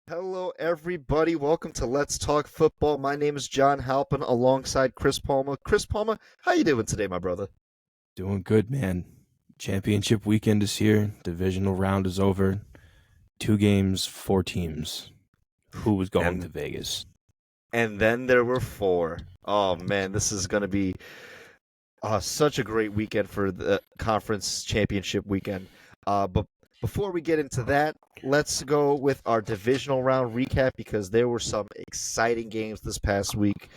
Hello, everybody. Welcome to Let's Talk Football. My name is John Halpin, alongside Chris Palmer. Chris Palmer, how you doing today, my brother? Doing good, man. Championship weekend is here. Divisional round is over. 2 games, 4 teams. Who was going to And Vegas? and then there were four. Oh man, this is going to be such a great weekend for the conference championship weekend. But before we get into that, let's go with our divisional round recap because there were some exciting games this past week.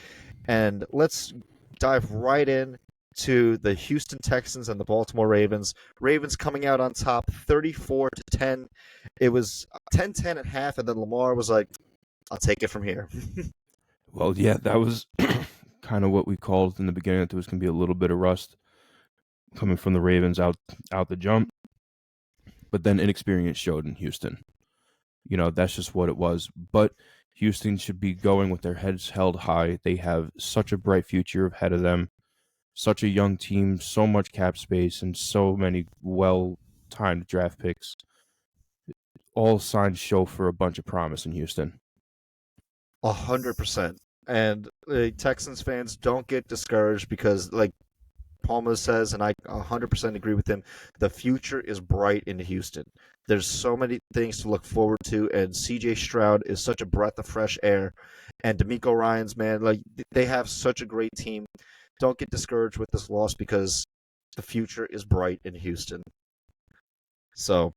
And let's dive right in to the Houston Texans and the Baltimore Ravens. Ravens coming out on top 34-10. It was 10-10 at half, and then Lamar was like, I'll take it from here. Well, yeah, that was kind of what we called in the beginning that there was going to be a little bit of rust coming from the Ravens out the jump. But then inexperience showed in Houston. That's just what it was. But Houston should be going with their heads held high. They have such a bright future ahead of them. Such a young team, so much cap space, and so many well-timed draft picks. All signs show for a bunch of promise in Houston. 100%. And Texans fans, don't get discouraged because, like Palmer says, and I 100% agree with him, the future is bright in Houston. There's so many things to look forward to, and CJ Stroud is such a breath of fresh air. And D'Amico Ryans, man, like they have such a great team. Don't get discouraged with this loss because the future is bright in Houston. So,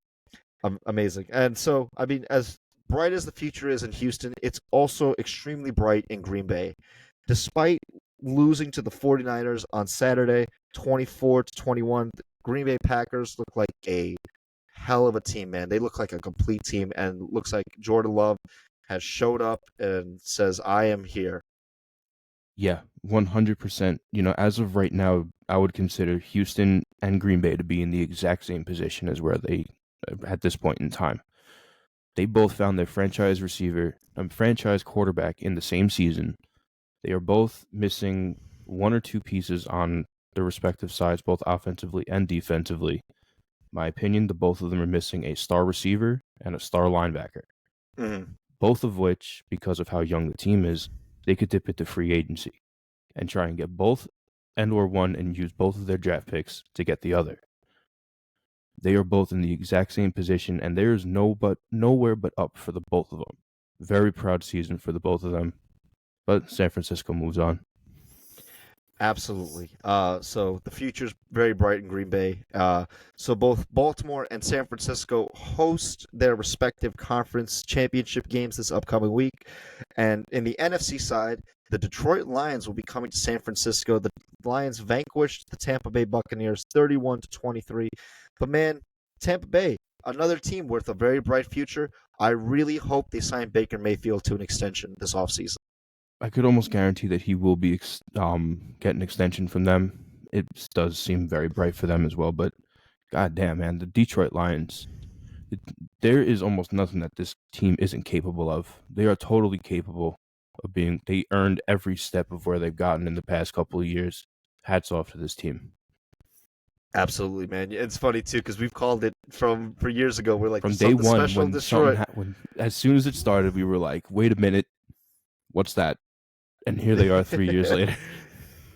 amazing. And so, I mean, as bright as the future is in Houston, it's also extremely bright in Green Bay. Despite losing to the 49ers on Saturday, 24-21, the Green Bay Packers look like a hell of a team, man. They look like a complete team, and looks like Jordan Love has showed up and says, I am here. Yeah, 100%. As of right now, I would consider Houston and Green Bay to be in the exact same position as where they at this point in time. They both found their franchise receiver and franchise quarterback in the same season. They are both missing one or two pieces on their respective sides, both offensively and defensively. My opinion, the both of them are missing a star receiver and a star linebacker. Mm-hmm. Both of which, because of how young the team is, they could dip into free agency and try and get both or one and use both of their draft picks to get the other. They are both in the exact same position, and there is nowhere but up for the both of them. Very proud season for the both of them, but San Francisco moves on. Absolutely. So the future's very bright in Green Bay. So both Baltimore and San Francisco host their respective conference championship games this upcoming week. And in the NFC side, the Detroit Lions will be coming to San Francisco. The Lions vanquished the Tampa Bay Buccaneers 31-23. But man, Tampa Bay, another team with a very bright future. I really hope they sign Baker Mayfield to an extension this offseason. I could almost guarantee that he will be get an extension from them. It does seem very bright for them as well, but goddamn, man, the Detroit Lions, there is almost nothing that this team isn't capable of. They are totally capable of being. They earned every step of where they've gotten in the past couple of years. Hats off to this team. Absolutely, man. It's funny too because we've called it for years ago. We're like From there's day something one, special in when Detroit. as soon as it started, we were like, "Wait a minute, what's that?" And here they are 3 years later.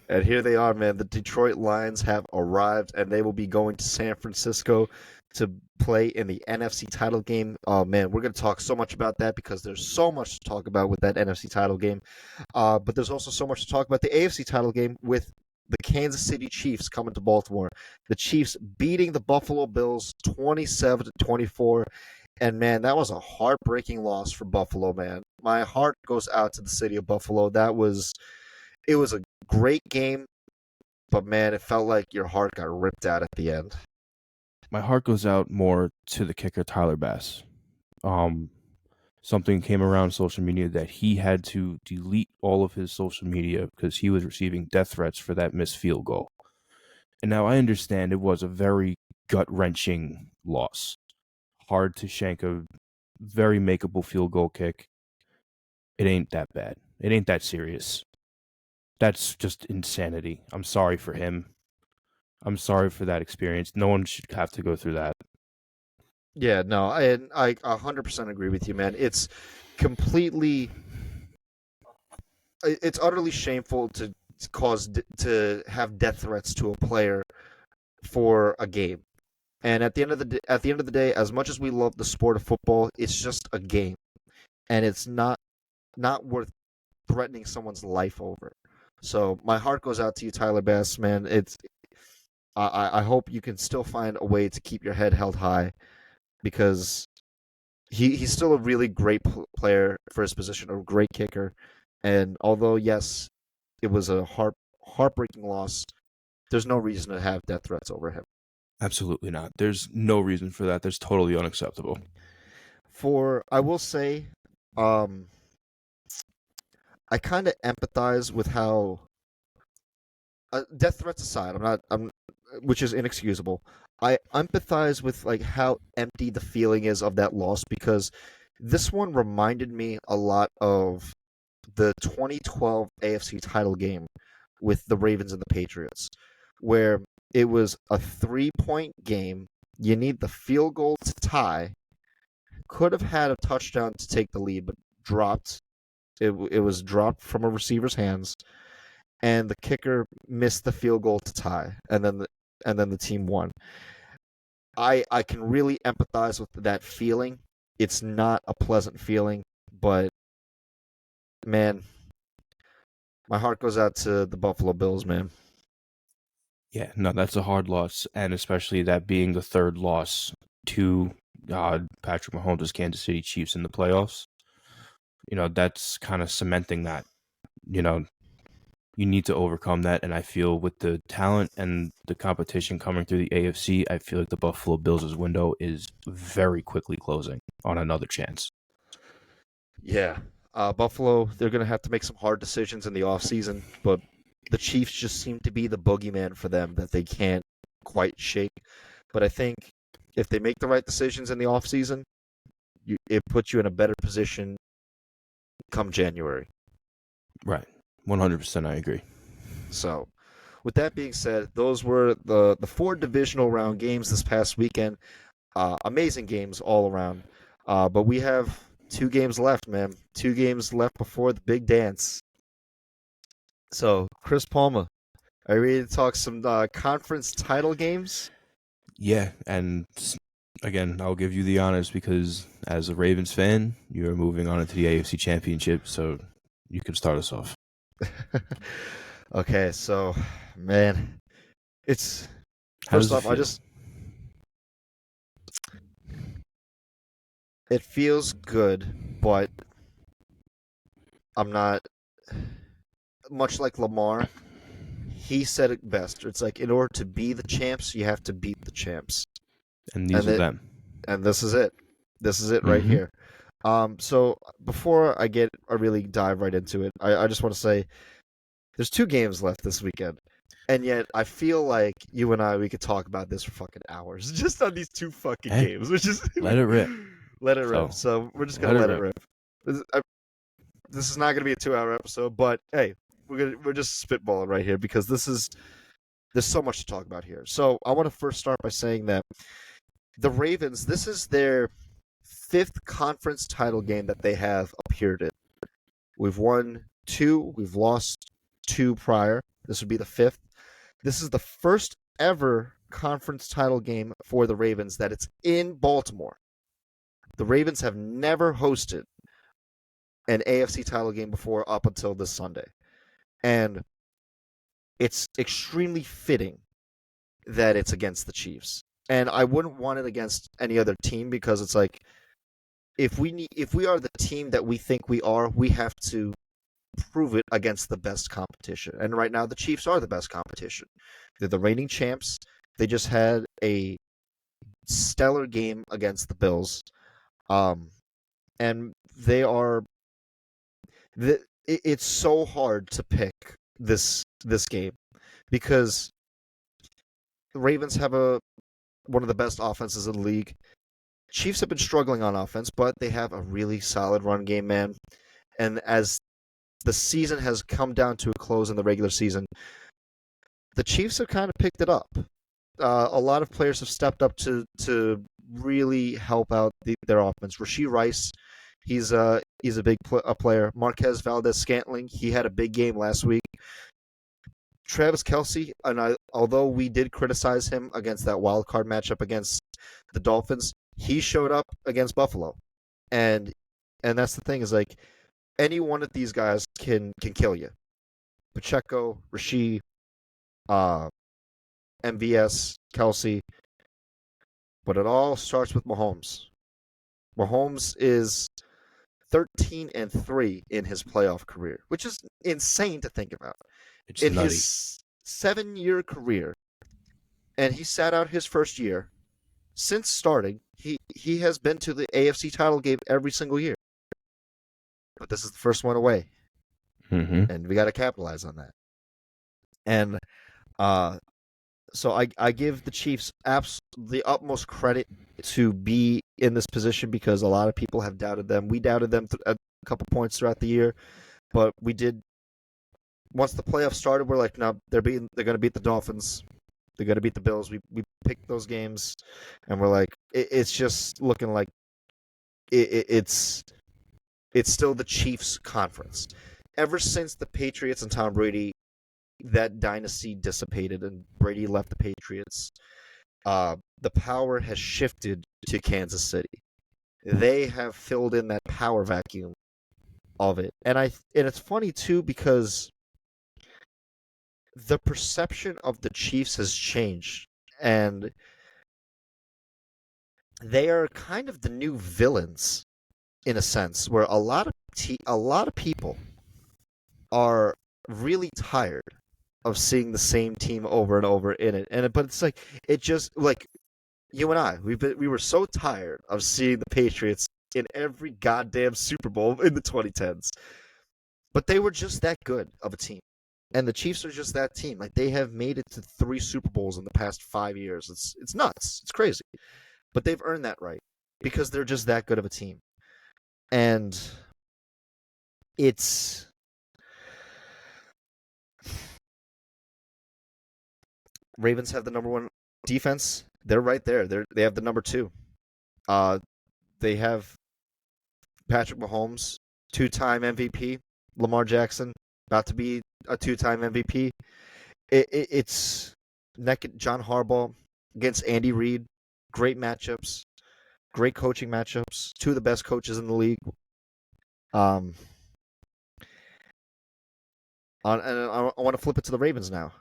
And here they are, man. The Detroit Lions have arrived, and they will be going to San Francisco to play in the NFC title game. Oh, man, we're going to talk so much about that because there's so much to talk about with that NFC title game. But there's also so much to talk about the AFC title game with the Kansas City Chiefs coming to Baltimore. The Chiefs beating the Buffalo Bills 27-24. And man, that was a heartbreaking loss for Buffalo, man. My heart goes out to the city of Buffalo. It was a great game, but man, it felt like your heart got ripped out at the end. My heart goes out more to the kicker Tyler Bass. Something came around social media that he had to delete all of his social media because he was receiving death threats for that missed field goal. And now I understand it was a very gut-wrenching loss. Hard to shank a very makeable field goal kick. It ain't that bad. It ain't that serious. That's just insanity. I'm sorry for him. I'm sorry for that experience. No one should have to go through that. Yeah, no, I 100% agree with you, man. completely. It's utterly shameful to have death threats to a player for a game. And at the end of the day, as much as we love the sport of football, it's just a game, and it's not worth threatening someone's life over. So my heart goes out to you, Tyler Bass, man. I hope you can still find a way to keep your head held high, because he's still a really great player for his position, a great kicker. And although yes, it was a heartbreaking loss, there's no reason to have death threats over him. Absolutely not. There's no reason for that. That's totally unacceptable. I will say, I kind of empathize with how death threats aside, which is inexcusable. I empathize with like how empty the feeling is of that loss, because this one reminded me a lot of the 2012 AFC title game with the Ravens and the Patriots, where it was a 3-point game. You need the field goal to tie. Could have had a touchdown to take the lead, but dropped. It was dropped from a receiver's hands, and the kicker missed the field goal to tie, and then the team won. I can really empathize with that feeling. It's not a pleasant feeling, but man, my heart goes out to the Buffalo Bills, man. Yeah, no, that's a hard loss, and especially that being the third loss to Patrick Mahomes' Kansas City Chiefs in the playoffs. That's kind of cementing that. You need to overcome that, and I feel with the talent and the competition coming through the AFC, I feel like the Buffalo Bills' window is very quickly closing on another chance. Yeah. Buffalo, they're going to have to make some hard decisions in the offseason, but the Chiefs just seem to be the boogeyman for them that they can't quite shake. But I think if they make the right decisions in the offseason, it puts you in a better position come January. Right. 100%, I agree. So, with that being said, those were the 4 divisional round games this past weekend. Amazing games all around. But we have 2 games left, man. 2 games left before the big dance. So, Chris Palmer, are you ready to talk some conference title games? Yeah, and again, I'll give you the honors because as a Ravens fan, you're moving on into the AFC Championship, so you can start us off. Okay, so, man, it's... First off, it feels good, but I'm not... Much like Lamar, he said it best. It's like, in order to be the champs, you have to beat the champs. And these are them. And this is it. This is it right here. So before I really dive right into it, I just want to say there's 2 games left this weekend. And yet I feel like you and we could talk about this for fucking hours just on these 2 fucking games, which is let it rip. Let it rip. So we're just gonna let it rip. This is not gonna be a 2-hour episode, but hey, we're just spitballing right here because there's so much to talk about here. So I want to first start by saying that the Ravens, this is their 5th conference title game that they have appeared in. We've won 2, we've lost 2 prior. This would be the 5th. This is the first ever conference title game for the Ravens that it's in Baltimore. The Ravens have never hosted an AFC title game before up until this Sunday. And it's extremely fitting that it's against the Chiefs. And I wouldn't want it against any other team because it's like, if we are the team that we think we are, we have to prove it against the best competition. And right now, the Chiefs are the best competition. They're the reigning champs. They just had a stellar game against the Bills. And they are... It's so hard to pick this game because the Ravens have one of the best offenses in the league. Chiefs have been struggling on offense, but they have a really solid run game, man. And as the season has come down to a close in the regular season, the Chiefs have kind of picked it up. A lot of players have stepped up to really help out their offense. Rashee Rice, He's a big player. Marquez Valdez-Scantling, he had a big game last week. Travis Kelce, although we did criticize him against that wild card matchup against the Dolphins, he showed up against Buffalo, and that's the thing is like any one of these guys can kill you. Pacheco, Rasheed, MVS, Kelce, but it all starts with Mahomes. Mahomes is 13-3 in his playoff career, which is insane to think about. It's In nutty. his 7-year career, and he sat out his first year. Since starting, he has been to the AFC title game every single year. But this is the first one away, and we got to capitalize on that. And so I give the Chiefs the utmost credit to be in this position because a lot of people have doubted them. We doubted them a couple points throughout the year, but we did. Once the playoffs started, we're like, no, they're going to beat the Dolphins. They're going to beat the Bills. We picked those games, and we're like, it's just looking like it's still the Chiefs' conference. Ever since the Patriots and Tom Brady, that dynasty dissipated and Brady left the Patriots, the power has shifted to Kansas City. They have filled in that power vacuum of it, and it's funny too because the perception of the Chiefs has changed, and they are kind of the new villains in a sense, where a lot of people are really tired of seeing the same team over and over in it. But it's like it just like you and I, we were so tired of seeing the Patriots in every goddamn Super Bowl in the 2010s. But they were just that good of a team. And the Chiefs are just that team. Like they have made it to 3 Super Bowls in the past 5 years. It's nuts. It's crazy. But they've earned that right because they're just that good of a team. And it's Ravens have the number 1 defense. They're right there. They have the number 2. They have Patrick Mahomes, 2-time MVP. Lamar Jackson, about to be a 2-time MVP. It's John Harbaugh against Andy Reid. Great matchups. Great coaching matchups. 2 of the best coaches in the league. And I want to flip it to the Ravens now.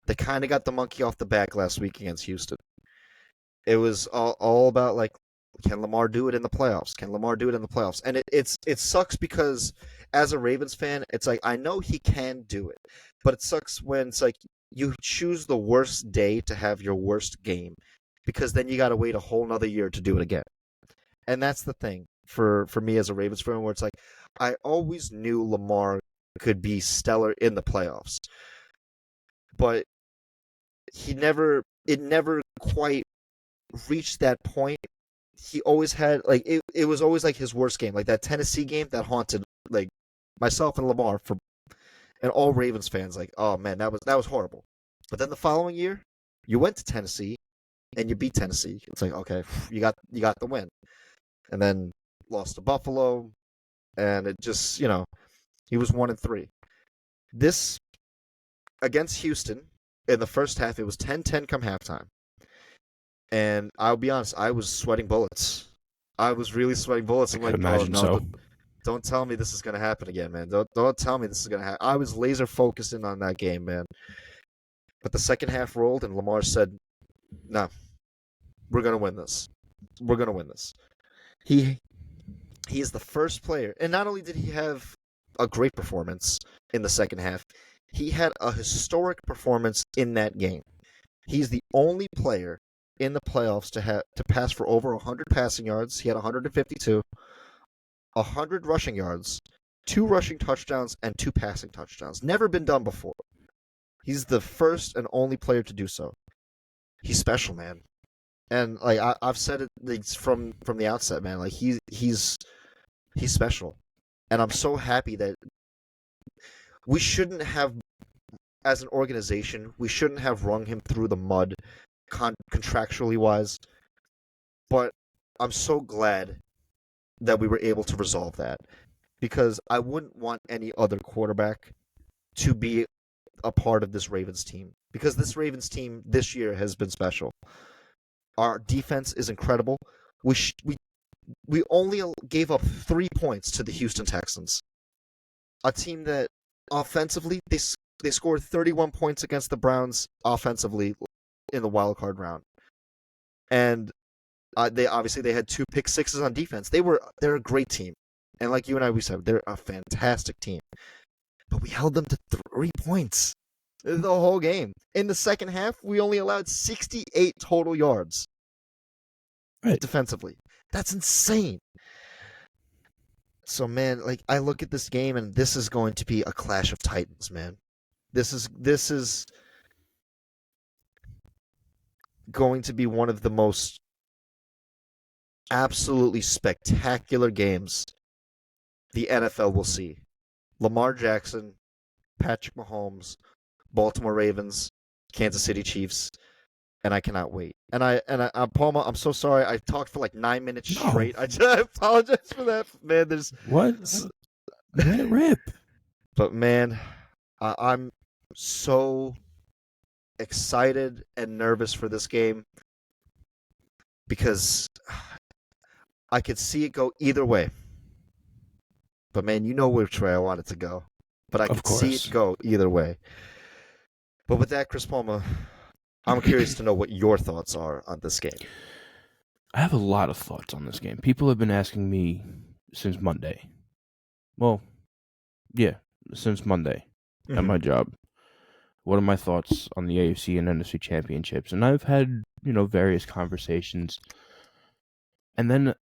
They kind of got the monkey off the back last week against Houston. It was all about like, can Lamar do it in the playoffs? Can Lamar do it in the playoffs? And it sucks because as a Ravens fan, it's like I know he can do it, but it sucks when it's like you choose the worst day to have your worst game because then you got to wait a whole nother year to do it again. And that's the thing for me as a Ravens fan, where it's like I always knew Lamar could be stellar in the playoffs, but it never quite reached that point. He always had like it was always like his worst game, like that Tennessee game that haunted like myself and Lamar and all Ravens fans. Like, oh man, that was horrible. But then the following year, you went to Tennessee and you beat Tennessee. It's like, okay, you got the win, and then lost to Buffalo, and it just he was 1-3. This against Houston in the first half, it was 10-10 come halftime. And I'll be honest, I was sweating bullets. I was really sweating bullets. I'm like, imagine oh no, so. don't tell me this is gonna happen again, man. Don't tell me this is gonna happen. I was laser focused in on that game, man. But the second half rolled, and Lamar said, "No, we're gonna win this. We're gonna win this." He is the first player, and not only did he have a great performance in the second half, he had a historic performance in that game. He's the only player in the playoffs to pass for over 100 passing yards. He had 152, 100 rushing yards, 2 rushing touchdowns, and 2 passing touchdowns. Never been done before. He's the first and only player to do so. He's special, man. And like I've said it from the outset, man. Like he's special, and I'm so happy that we shouldn't have, as an organization, we shouldn't have wrung him through the mud contractually wise, but I'm so glad that we were able to resolve that, because I wouldn't want any other quarterback to be a part of this Ravens team, because this Ravens team this year has been special. Our defense is incredible. We only gave up 3 points to the Houston Texans, a team that offensively they scored 31 points against the Browns offensively in the wild card round, and they had 2 pick sixes on defense. They're a great team, and like you and we said, they're a fantastic team. But we held them to 3 points the whole game. In the second half, we only allowed 68 total yards defensively. That's insane. So, man, like, I look at this game, and this is going to be a clash of titans, man. This is going to be one of the most absolutely spectacular games the NFL will see. Lamar Jackson, Patrick Mahomes, Baltimore Ravens, Kansas City Chiefs, and I cannot wait. And Palma, I'm so sorry. I talked for like 9 minutes straight. I apologize for that, man. What? Let it rip. But man, I'm so excited and nervous for this game because I could see it go either way. But man, you know which way I want it to go. But I could see it go either way. But with that, Chris Palma, I'm curious to know what your thoughts are on this game. I have a lot of thoughts on this game. People have been asking me since Monday. Well, yeah, since Monday at my job. What are my thoughts on the AFC and NFC Championships? And I've had, various conversations. And then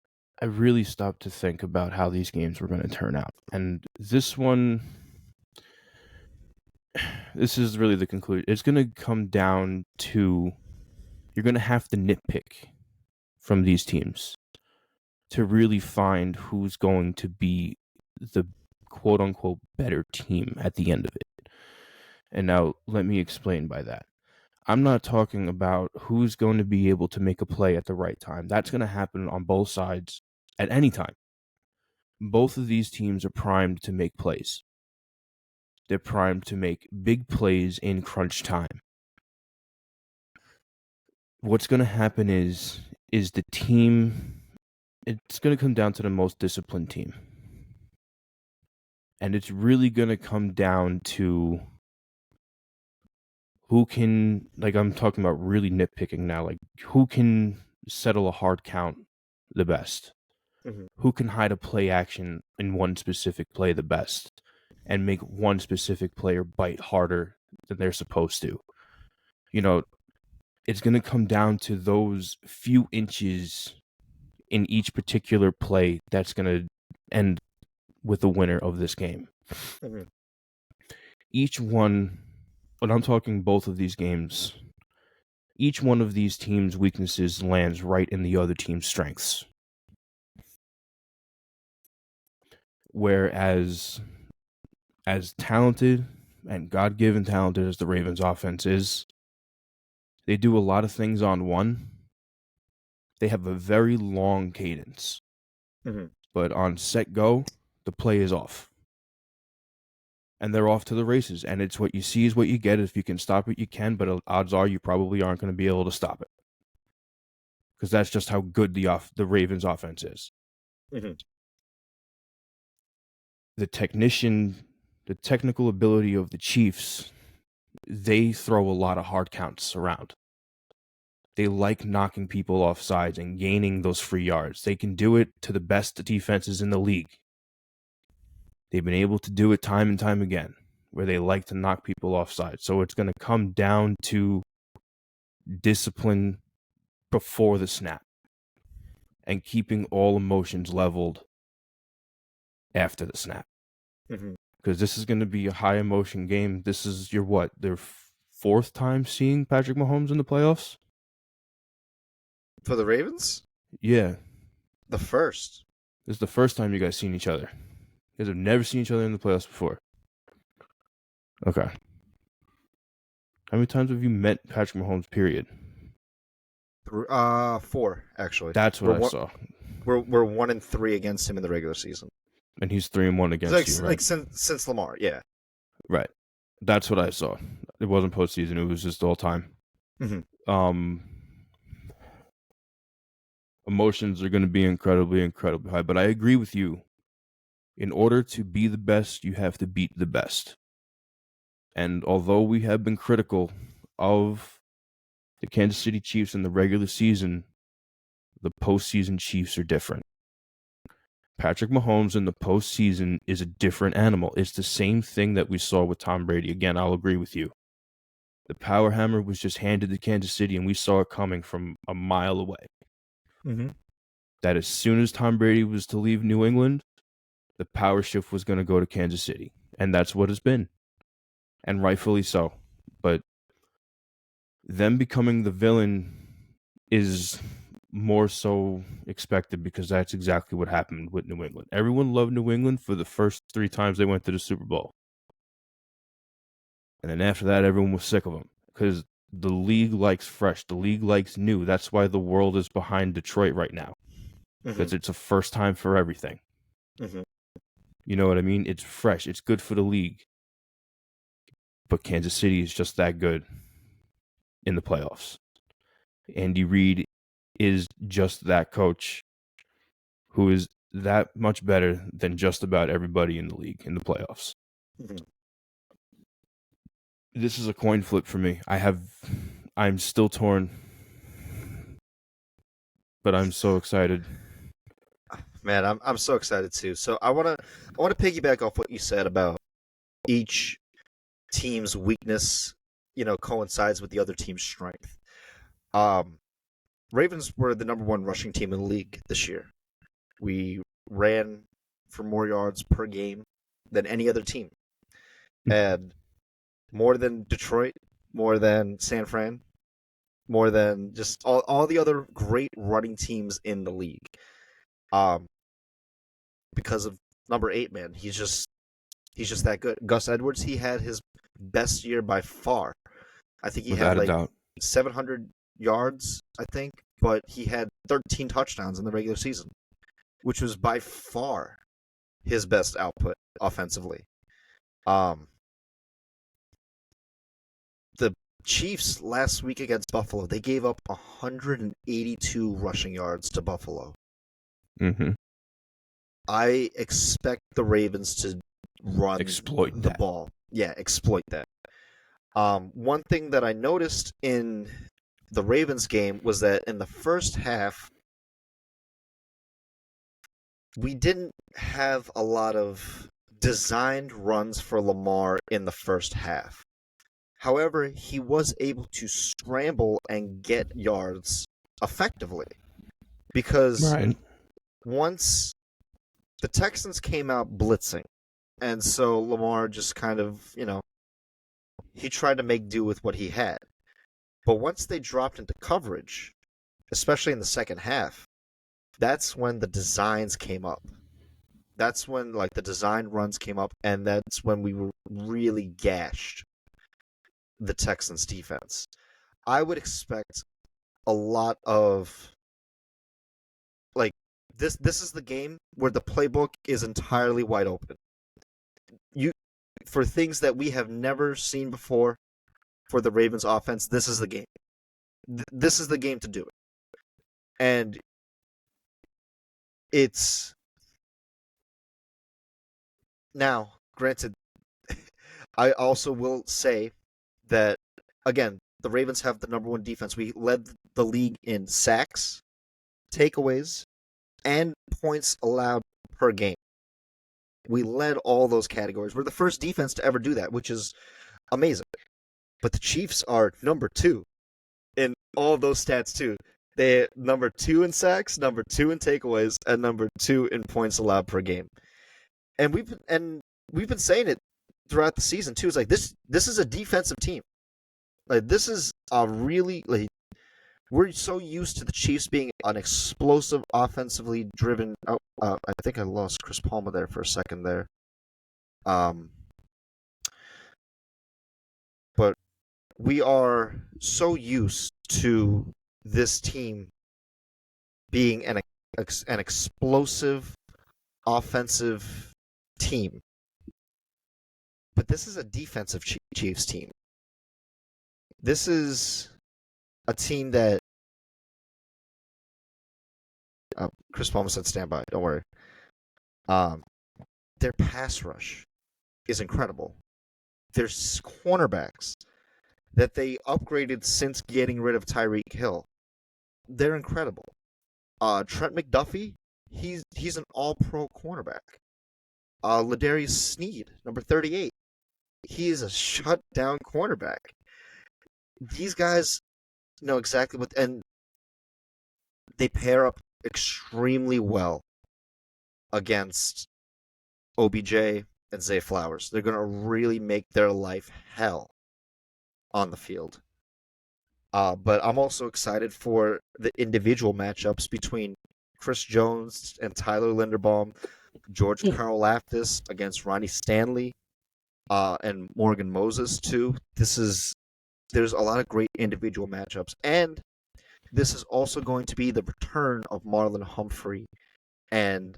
I really stopped to think about how these games were going to turn out. And this is really the conclusion. It's going to come down to, you're going to have to nitpick from these teams to really find who's going to be the quote-unquote better team at the end of it. And now let me explain by that. I'm not talking about who's going to be able to make a play at the right time. That's going to happen on both sides at any time. Both of these teams are primed to make plays. They're primed to make big plays in crunch time. What's going to happen is the team, it's going to come down to the most disciplined team. And it's really going to come down to who can, like I'm talking about really nitpicking now, like who can settle a hard count the best? Who can hide a play action in one specific play the best and make one specific player bite harder than they're supposed to? It's going to come down to those few inches in each particular play that's going to end with the winner of this game. Each one, when I'm talking both of these games, each one of these teams' weaknesses lands right in the other team's strengths. Whereas, as talented and God-given talented as the Ravens offense is, they do a lot of things on one. They have a very long cadence. But on set go, the play is off. And they're off to the races. And it's what you see is what you get. If you can stop it, you can. But odds are you probably aren't going to be able to stop it. Because that's just how good the Ravens offense is. The technical ability of the Chiefs, they throw a lot of hard counts around. They like knocking people off sides and gaining those free yards. They can do it to the best defenses in the league. They've been able to do it time and time again, where they like to knock people off sides. So it's going to come down to discipline before the snap and keeping all emotions leveled after the snap. Because this is going to be a high emotion game. This is their fourth time seeing Patrick Mahomes in the playoffs? For the Ravens? Yeah. The first. This is the first time you guys seen each other. You guys have never seen each other in the playoffs before. Okay. How many times have you met Patrick Mahomes, period? 4, actually. That's what I saw. We're 1-3 against him in the regular season. And he's 3-1 against you, right? Like since Lamar, yeah. Right. That's what I saw. It wasn't postseason. It was just all time. Mm-hmm. Emotions are going to be incredibly, incredibly high. But I agree with you. In order to be the best, you have to beat the best. And although we have been critical of the Kansas City Chiefs in the regular season, the postseason Chiefs are different. Patrick Mahomes in the postseason is a different animal. It's the same thing that we saw with Tom Brady. Again, I'll agree with you. The power hammer was just handed to Kansas City, and we saw it coming from a mile away. Mm-hmm. That as soon as Tom Brady was to leave New England, the power shift was going to go to Kansas City. And that's what it's been. And rightfully so. But them becoming the villain is more so expected because that's exactly what happened with New England. Everyone loved New England for the first 3 times they went to the Super Bowl. And then after that, everyone was sick of them because the league likes fresh. The league likes new. That's why the world is behind Detroit right now, because it's a first time for everything. Mm-hmm. You know what I mean? It's fresh. It's good for the league. But Kansas City is just that good in the playoffs. Andy Reid is just that coach who is that much better than just about everybody in the league in the playoffs. Mm-hmm. This is a coin flip for me. I'm still torn, but I'm so excited. Man, I'm so excited too. So I wanna piggyback off what you said about each team's weakness, coincides with the other team's strength. Ravens were the number 1 rushing team in the league this year. We ran for more yards per game than any other team. And more than Detroit, more than San Fran, more than just all the other great running teams in the league. Because of number 8, man, he's just that good. Gus Edwards, he had his best year by far. I think he Without had a doubt. 700 yards, I think, but he had 13 touchdowns in the regular season, which was by far his best output offensively. The Chiefs last week against Buffalo, they gave up 182 rushing yards to Buffalo. Mm-hmm. I expect the Ravens to run the ball. Yeah, exploit that. One thing that I noticed in the Ravens game was that in the first half, we didn't have a lot of designed runs for Lamar in the first half. However, he was able to scramble and get yards effectively. Because once the Texans came out blitzing, and so Lamar just kind of, he tried to make do with what he had. But once they dropped into coverage, especially in the second half, that's when the designs came up. That's when the design runs came up, and that's when we were really gashed the Texans defense. I would expect a lot of this is the game where the playbook is entirely wide open. For things that we have never seen before for the Ravens offense, this is the game. This is the game to do it. And it's now, granted, I also will say that, again, the Ravens have the number 1 defense. We led the league in sacks, takeaways, and points allowed per game. We led all those categories. We're the first defense to ever do that, which is amazing. But the Chiefs are number 2 in all of those stats too. They're number 2 in sacks, number 2 in takeaways, and number 2 in points allowed per game. And we've been saying it throughout the season too. It's like this is a defensive team. This is a really we're so used to the Chiefs being an explosive, offensively driven. I think I lost Chris Palmer there for a second there. But we are so used to this team being an an explosive offensive team. But this is a defensive Chiefs team. This is a team that Chris Palmer said stand by, don't worry. Their pass rush is incredible. Their cornerbacks that they upgraded since getting rid of Tyreek Hill, they're incredible. Trent McDuffie, he's an all-pro cornerback. Ladarius Sneed, number 38, he is a shutdown cornerback. These guys know exactly what, and they pair up extremely well against OBJ and Zay Flowers. They're going to really make their life hell on the field. But I'm also excited for the individual matchups between Chris Jones and Tyler Linderbaum, George Karlaftis against Ronnie Stanley, and Morgan Moses too. There's a lot of great individual matchups, and this is also going to be the return of Marlon Humphrey and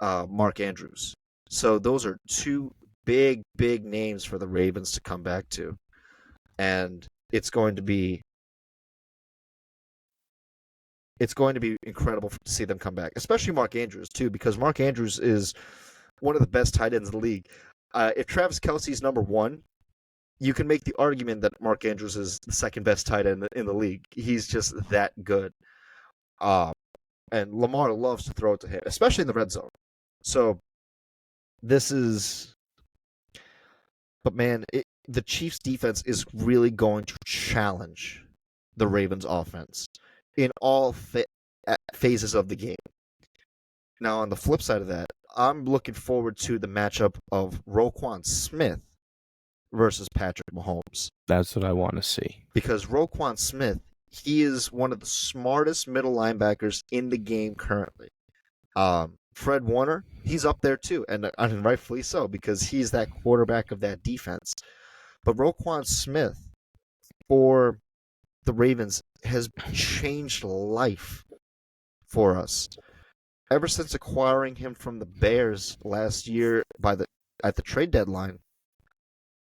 Mark Andrews. So those are two big names for the Ravens to come back to, and it's going to be incredible to see them come back, especially Mark Andrews too, because Mark Andrews is one of the best tight ends in the league. If Travis Kelce's number one, you can make the argument that Mark Andrews is the second best tight end in the league. He's just that good. And Lamar loves to throw it to him, especially in the red zone. So this is... But man, the Chiefs' defense is really going to challenge the Ravens' offense in all phases of the game. Now, on the flip side of that, I'm looking forward to the matchup of Roquan Smith versus Patrick Mahomes. That's what I want to see. Because Roquan Smith, he is one of the smartest middle linebackers in the game currently. Fred Warner, he's up there too, and rightfully so, because he's that quarterback of that defense. But Roquan Smith, for the Ravens, has changed life for us. Ever since acquiring him from the Bears last year at the trade deadline,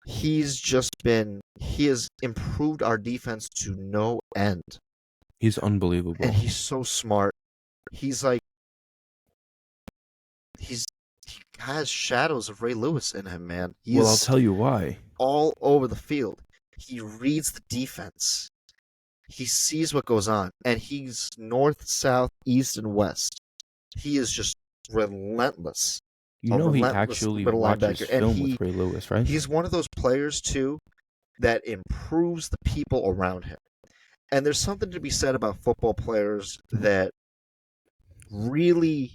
he has improved our defense to no end. He's unbelievable. And he's so smart. He has shadows of Ray Lewis in him, man. Well, I'll tell you why. All over the field. He reads the defense. He sees what goes on, and he's north, south, east, and west. He is just relentless. He actually watches film with Ray Lewis, right? He's one of those players, too, that improves the people around him. And there's something to be said about football players that really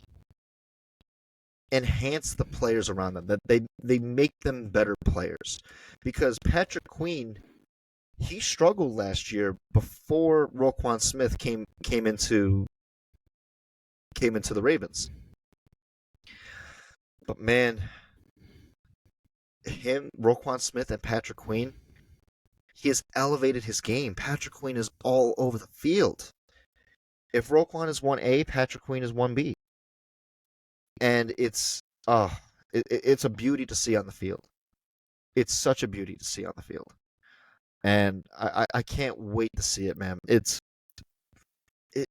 enhance the players around them, that they make them better players. Because Patrick Queen, he struggled last year before Roquan Smith came into the Ravens. But man, Roquan Smith and Patrick Queen, he has elevated his game. Patrick Queen is all over the field. If Roquan is 1A, Patrick Queen is 1B. And it's a beauty to see on the field. It's such a beauty to see on the field. And I can't wait to see it, man.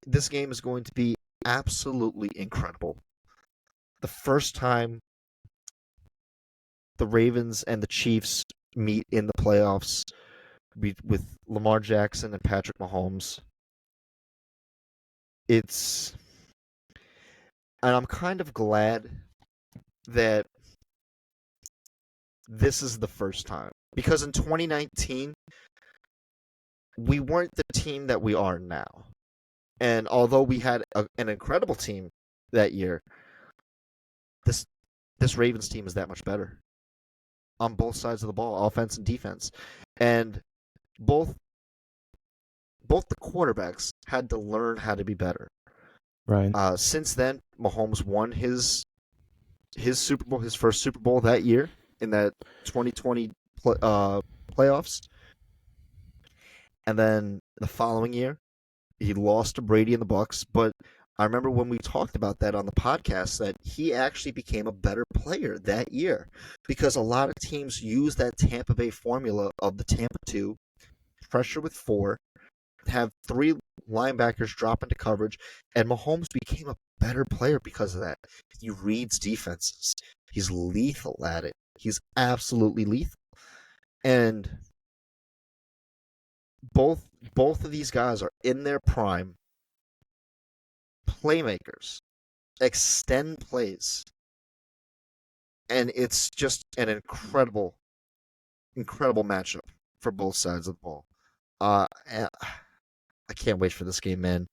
This game is going to be absolutely incredible. The first time the Ravens and the Chiefs meet in the playoffs with Lamar Jackson and Patrick Mahomes. And I'm kind of glad that this is the first time. Because in 2019, we weren't the team that we are now. And although we had an incredible team that year, this Ravens team is that much better on both sides of the ball, offense and defense. And both the quarterbacks had to learn how to be better. Right. Since then, Mahomes won his Super Bowl, his first Super Bowl that year in that 2020 playoffs. And then the following year, he lost to Brady and the Bucs. But I remember when we talked about that on the podcast that he actually became a better player that year because a lot of teams use that Tampa Bay formula of the Tampa 2, pressure with 4, have 3 linebackers drop into coverage, and Mahomes became a better player because of that. He reads defenses. He's lethal at it. He's absolutely lethal. And both of these guys are in their prime, playmakers, extend plays, and it's just an incredible matchup for both sides of the ball. And I can't wait for this game, man.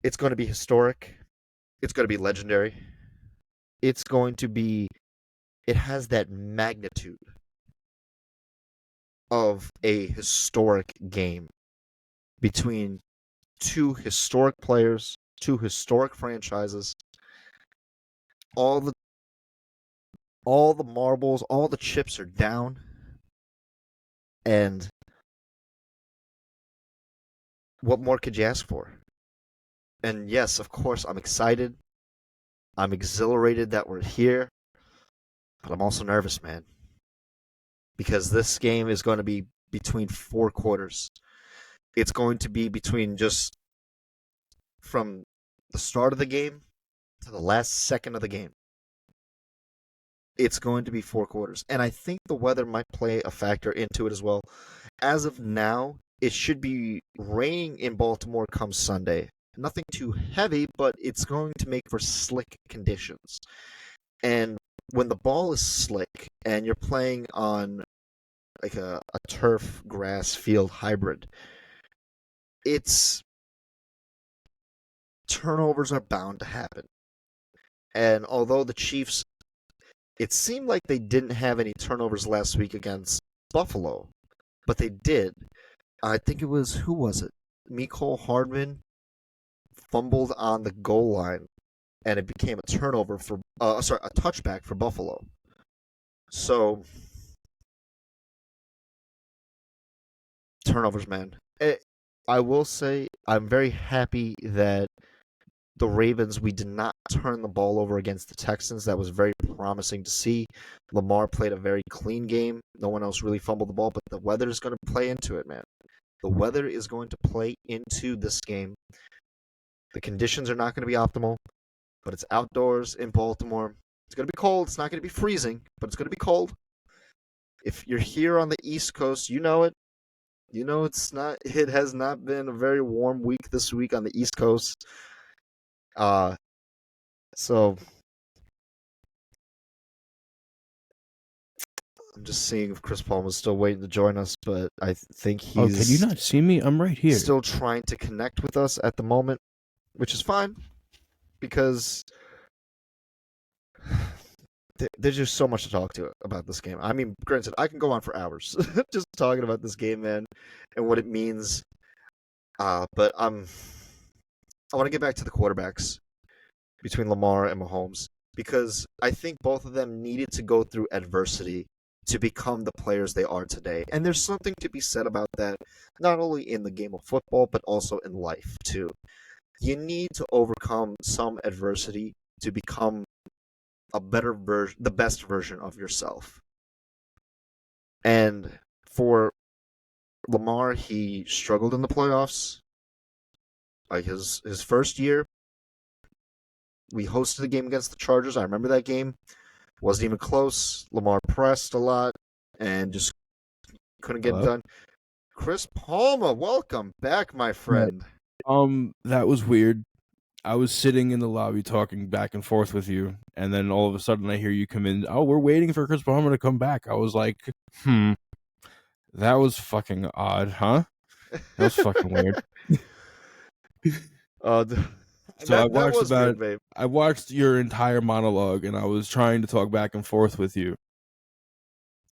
It's going to be historic. It's going to be legendary. It's going to be. It has that magnitude of a historic game between 2 historic players, 2 historic franchises. All the marbles, all the chips are down, and what more could you ask for? And yes, of course, I'm excited. I'm exhilarated that we're here, but I'm also nervous, man, because this game is going to be between 4 quarters. It's going to be between just from the start of the game to the last second of the game. It's going to be 4 quarters. And I think the weather might play a factor into it as well. As of now, it should be raining in Baltimore come Sunday. Nothing too heavy, but it's going to make for slick conditions. And when the ball is slick and you're playing on like a turf grass field hybrid, it's turnovers are bound to happen. And although the Chiefs, it seemed like they didn't have any turnovers last week against Buffalo, but they did. I think it was, who was it? Mecole Hardman fumbled on the goal line, and it became a turnover for, a touchback for Buffalo. So, turnovers, man. I will say I'm very happy that the Ravens, we did not turn the ball over against the Texans. That was very promising to see. Lamar played a very clean game. No one else really fumbled the ball, but the weather is going to play into it, man. The weather is going to play into this game. The conditions are not going to be optimal, but it's outdoors in Baltimore. It's going to be cold. It's not going to be freezing, but it's going to be cold. If you're here on the East Coast, you know it. You know it has not been a very warm week this week on the East Coast. So I'm just seeing if Chris Paul was still waiting to join us, but I think he's. Oh, can you not see me? I'm right here. Still trying to connect with us at the moment, which is fine because there's just so much to talk to about this game. I mean, granted, I can go on for hours just talking about this game, man, and what it means. But I want to get back to the quarterbacks between Lamar and Mahomes because I think both of them needed to go through adversity to become the players they are today. And there's something to be said about that, not only in the game of football, but also in life, too. You need to overcome some adversity to become a better version, the best version of yourself. And for Lamar, he struggled in the playoffs. Like his first year, we hosted a game against the Chargers. I remember that game. Wasn't even close. Lamar pressed a lot and just couldn't get it done. Chris Palma, welcome back, my friend. That was weird. I was sitting in the lobby talking back and forth with you, and then all of a sudden I hear you come in. Oh, we're waiting for Chris Palma to come back. I was like, that was fucking odd, huh? That was fucking weird. So I watched your entire monologue, and I was trying to talk back and forth with you.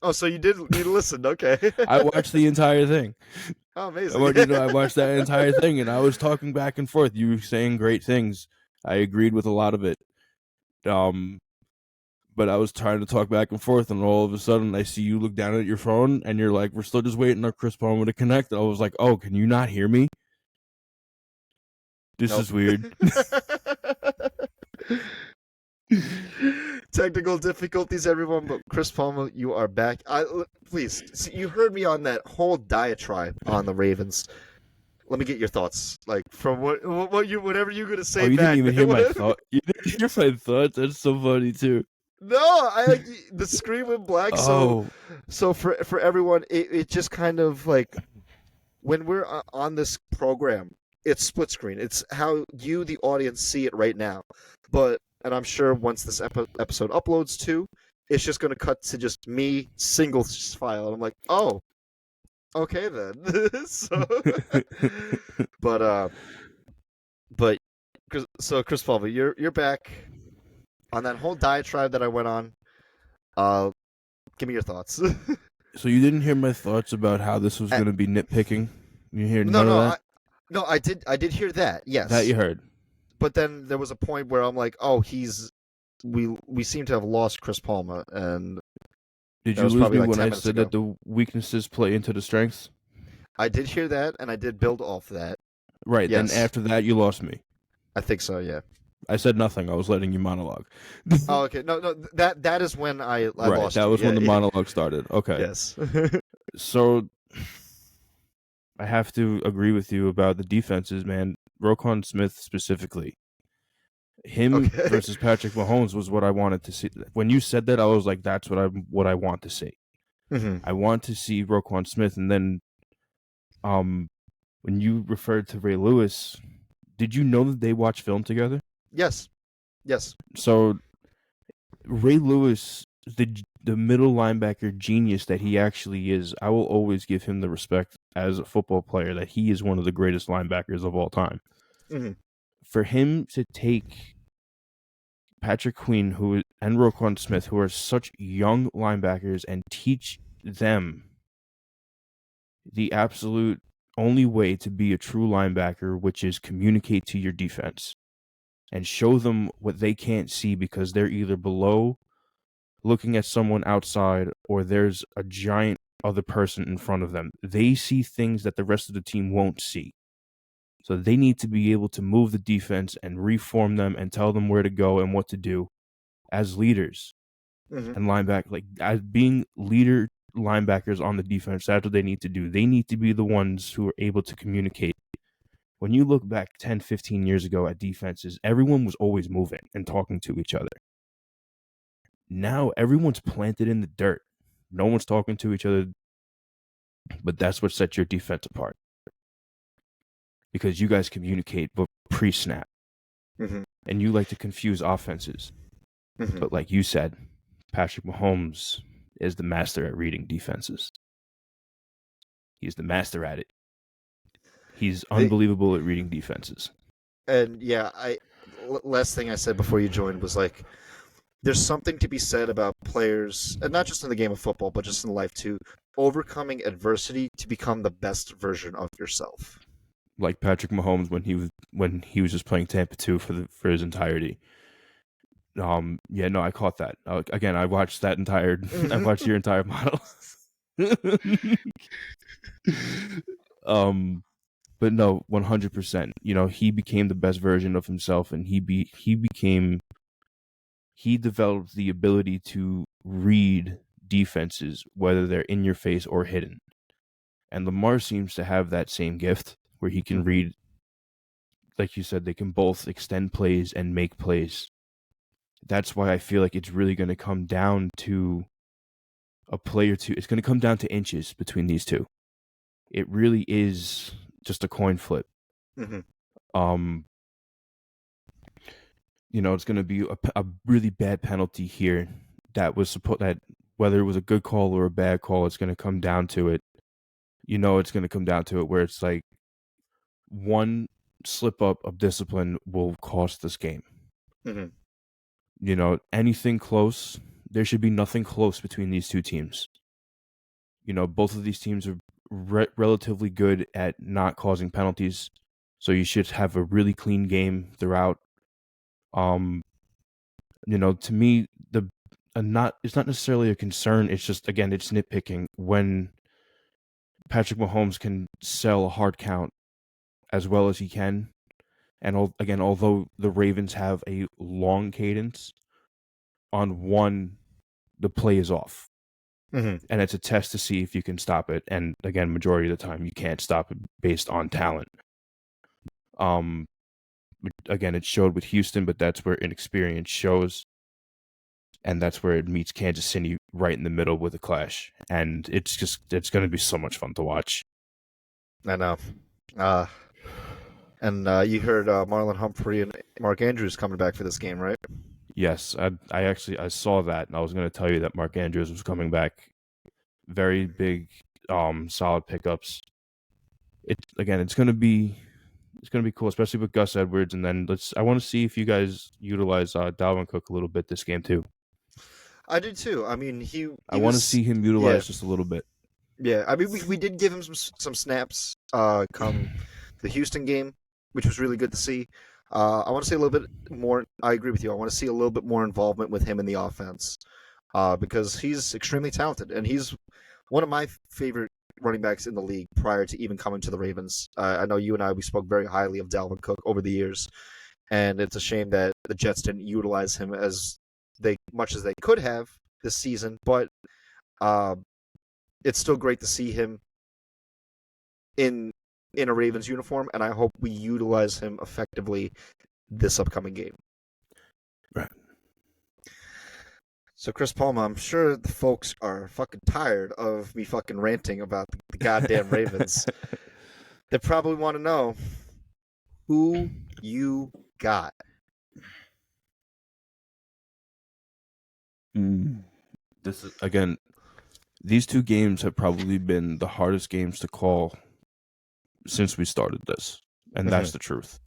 Oh, so you listened, okay. I watched the entire thing. Oh, amazing. I watched that entire thing, and I was talking back and forth. You were saying great things. I agreed with a lot of it. But I was trying to talk back and forth, and all of a sudden I see you look down at your phone, and you're like, we're still just waiting on Chris Palmer to connect. And I was like, oh, can you not hear me? This Nope. is weird. Technical difficulties, everyone, but Chris Palmer, you are back. Please, see, you heard me on that whole diatribe on the Ravens. Let me get your thoughts, like from whatever you're gonna Oh, say you didn't back, even man. hear my thought. You didn't hear my thoughts. That's so funny too. No, I like the screen went black. Oh, So for everyone, it just kind of like when we're on this program, it's split screen. It's how you, the audience, see it right now. And I'm sure once this episode uploads too, it's just going to cut to just me single file. And I'm like, oh, okay then. But uh, but so Chris Paul, you're back on that whole diatribe that I went on. Uh, give me your thoughts. so you didn't hear my thoughts about how this was going to be nitpicking? You hear No, none of no, that? no. I did hear that. Yes, That you heard. but then there was a point where I'm like, oh, we seem to have lost Chris Palmer, and Did that you was lose probably me like when 10 I minutes said ago. that the weaknesses play into the strengths? I did hear that, and I did build off that. Right. Yes. Then after that, you lost me. I think so. Yeah. I said nothing. I was letting you monologue. Oh, okay. No, no. That is when I right. lost. That you. was Yeah, when the yeah. monologue started. Okay. Yes. So I have to agree with you about the defenses, man. Roquan Smith specifically. Him Okay. versus Patrick Mahomes was what I wanted to see. When you said that, I was like, that's what I want to see. Mm-hmm. I want to see Roquan Smith. And then when you referred to Ray Lewis, did you know that they watch film together? Yes. Yes. So Ray Lewis, the middle linebacker genius that he actually is, I will always give him the respect as a football player that he is one of the greatest linebackers of all time. Mm-hmm. For him to take Patrick Queen and Roquan Smith, who are such young linebackers, and teach them the absolute only way to be a true linebacker, which is communicate to your defense and show them what they can't see because they're either below looking at someone outside or there's a giant other person in front of them. They see things that the rest of the team won't see. So they need to be able to move the defense and reform them and tell them where to go and what to do as leaders Mm-hmm. and linebacker, like as being leader linebackers on the defense. That's what they need to do. They need to be the ones who are able to communicate. When you look back 10, 15 years ago at defenses, everyone was always moving and talking to each other. Now everyone's planted in the dirt. No one's talking to each other, but that's what sets your defense apart. Because you guys communicate but pre-snap. Mm-hmm. And you like to confuse offenses. Mm-hmm. But like you said, Patrick Mahomes is the master at reading defenses. He's the master at it. He's unbelievable at reading defenses. And yeah, last thing I said before you joined was like, there's something to be said about players, and not just in the game of football, but just in life too, overcoming adversity to become the best version of yourself. Like Patrick Mahomes when he was just playing Tampa 2 for his entirety. Yeah, no, I caught that. Again, I watched that entire. I watched your entire model. But no, 100%. You know, he became the best version of himself, and he developed the ability to read defenses, whether they're in your face or hidden. And Lamar seems to have that same gift where he can read, like you said, they can both extend plays and make plays. That's why I feel like it's really going to come down to a play or two. It's going to come down to inches between these two. It really is just a coin flip. Mm-hmm. You know, it's going to be a really bad penalty here that whether it was a good call or a bad call, it's going to come down to it. You know, it's going to come down to it where it's like one slip up of discipline will cost this game. Mm-hmm. You know, anything close, there should be nothing close between these two teams. You know, both of these teams are relatively good at not causing penalties, so you should have a really clean game throughout. You know, to me, it's not necessarily a concern. It's just, again, it's nitpicking when Patrick Mahomes can sell a hard count as well as he can, And again, although the Ravens have a long cadence, on one, the play is off. Mm-hmm. And it's a test to see if you can stop it. And again, majority of the time, you can't stop it based on talent. Again, it showed with Houston, but that's where inexperience shows. And that's where it meets Kansas City right in the middle with a clash. And it's going to be so much fun to watch. I know. And you heard Marlon Humphrey and Mark Andrews coming back for this game, right? Yes, I saw that, and I was going to tell you that Mark Andrews was coming back. Very big, solid pickups. It's going to be cool, especially with Gus Edwards. And then I want to see if you guys utilize Dalvin Cook a little bit this game too. I did too. I mean, I want to see him utilized just a little bit. Yeah, I mean, we did give him some snaps come the Houston game, which was really good to see. I want to see a little bit more. I agree with you. I want to see a little bit more involvement with him in the offense because he's extremely talented, and he's one of my favorite running backs in the league prior to even coming to the Ravens. I know you and we spoke very highly of Dalvin Cook over the years, and it's a shame that the Jets didn't utilize him as much as they could have this season, but it's still great to see him in a Ravens uniform, and I hope we utilize him effectively this upcoming game. Right. So, Chris Palma, I'm sure the folks are fucking tired of me fucking ranting about the goddamn Ravens. They probably want to know who you got. This is, again, these two games have probably been the hardest games to call since we started this, and that's the truth.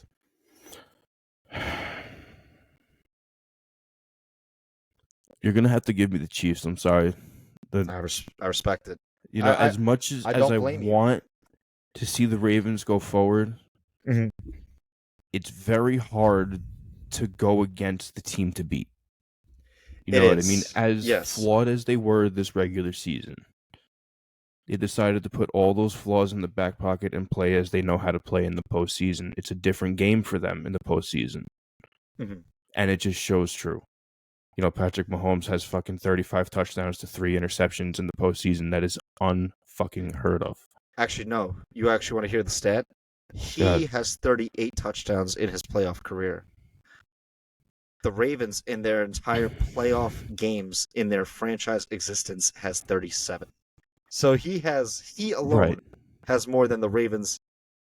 You're gonna have to give me the Chiefs. I'm sorry. I respect it. You know, as much as I want to see the Ravens go forward, it's very hard to go against the team to beat. You know what I mean? As flawed as they were this regular season, they decided to put all those flaws in the back pocket and play as they know how to play in the postseason. It's a different game for them in the postseason. And it just shows true. You know, Patrick Mahomes has fucking 35 touchdowns to 3 interceptions in the postseason. That is unfucking heard of. Actually, no. You actually want to hear the stat? He has 38 touchdowns in his playoff career. The Ravens, in their entire playoff games in their franchise existence, has 37. So he alone has more than the Ravens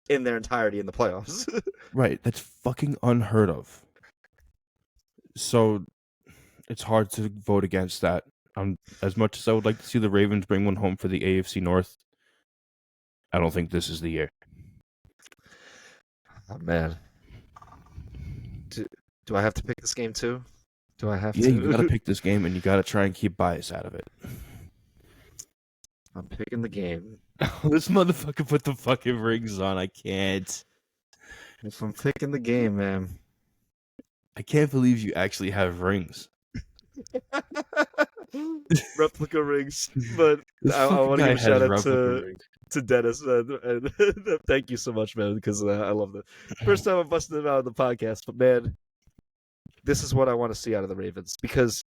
in their entirety in the playoffs. Right. That's fucking unheard of. So it's hard to vote against that. As much as I would like to see the Ravens bring one home for the AFC North, I don't think this is the year. Oh, man. Do I have to pick this game too? Do I have to? Yeah, you got to pick this game, and you got to try and keep bias out of it. I'm picking the game. This motherfucker put the fucking rings on. I can't. If I'm picking the game, man. I can't believe you actually have rings. Replica rings. But I want to give a shout out to Dennis. And thank you so much, man, because I love it. First time I'm busting it out on the podcast, but man, this is what I want to see out of the Ravens. Because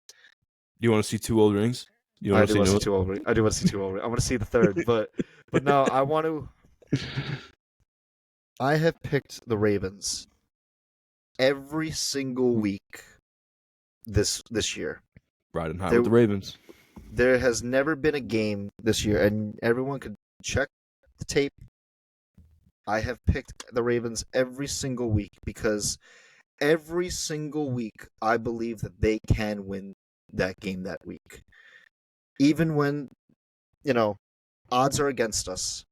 you want to see 2 old rings? I do want to see 2 old rings. I want to see the third, but no, I want to. I have picked the Ravens every single week this year. Riding high with the Ravens. There has never been a game this year, and everyone could check the tape. I have picked the Ravens every single week because every single week I believe that they can win that game that week. Even when, odds are against us.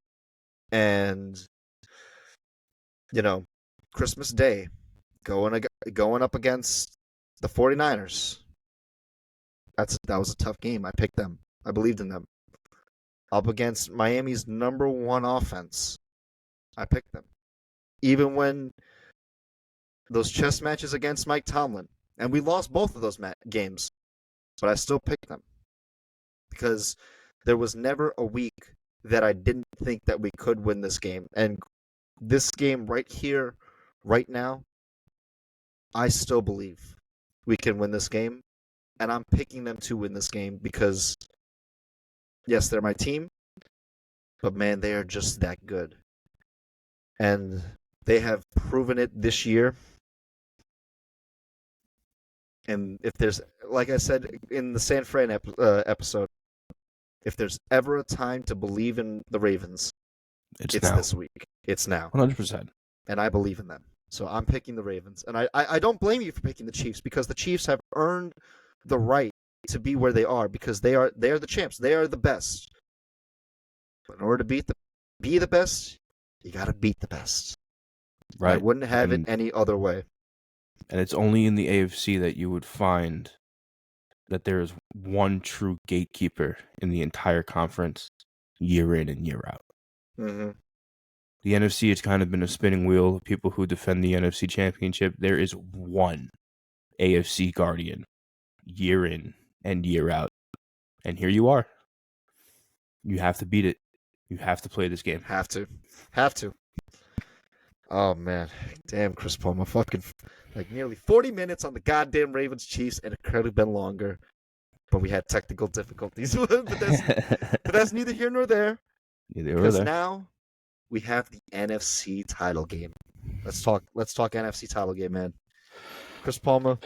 And, Christmas Day, going up against the 49ers. That was a tough game. I picked them. I believed in them. Up against Miami's number 1 offense. I picked them. Even when those chess matches against Mike Tomlin, and we lost both of those games, but I still picked them. Because there was never a week that I didn't think that we could win this game. And this game right here, right now, I still believe we can win this game, and I'm picking them to win this game because, yes, they're my team, but man, they are just that good. And they have proven it this year. And if there's, like I said in the San Fran episode, if there's ever a time to believe in the Ravens, It's it's now. this week. It's now. 100%. And I believe in them. So I'm picking the Ravens. And I don't blame you for picking the Chiefs because the Chiefs have earned the right to be where they are because they are the champs. They are the best. But in order to be the best, you got to beat the best. Right. I wouldn't have it any other way. And it's only in the AFC that you would find that there is one true gatekeeper in the entire conference year in and year out. Mm-hmm. The NFC has kind of been a spinning wheel of people who defend the NFC Championship. There is one AFC guardian year in and year out. And here you are. You have to beat it. You have to play this game. Have to. Oh, man. Damn, Chris Paul. My fucking, like, nearly 40 minutes on the goddamn Ravens Chiefs, and it could have been longer. But we had technical difficulties. but that's neither here nor there. Because now we have the NFC title game. Let's talk NFC title game, man. Chris Palmer,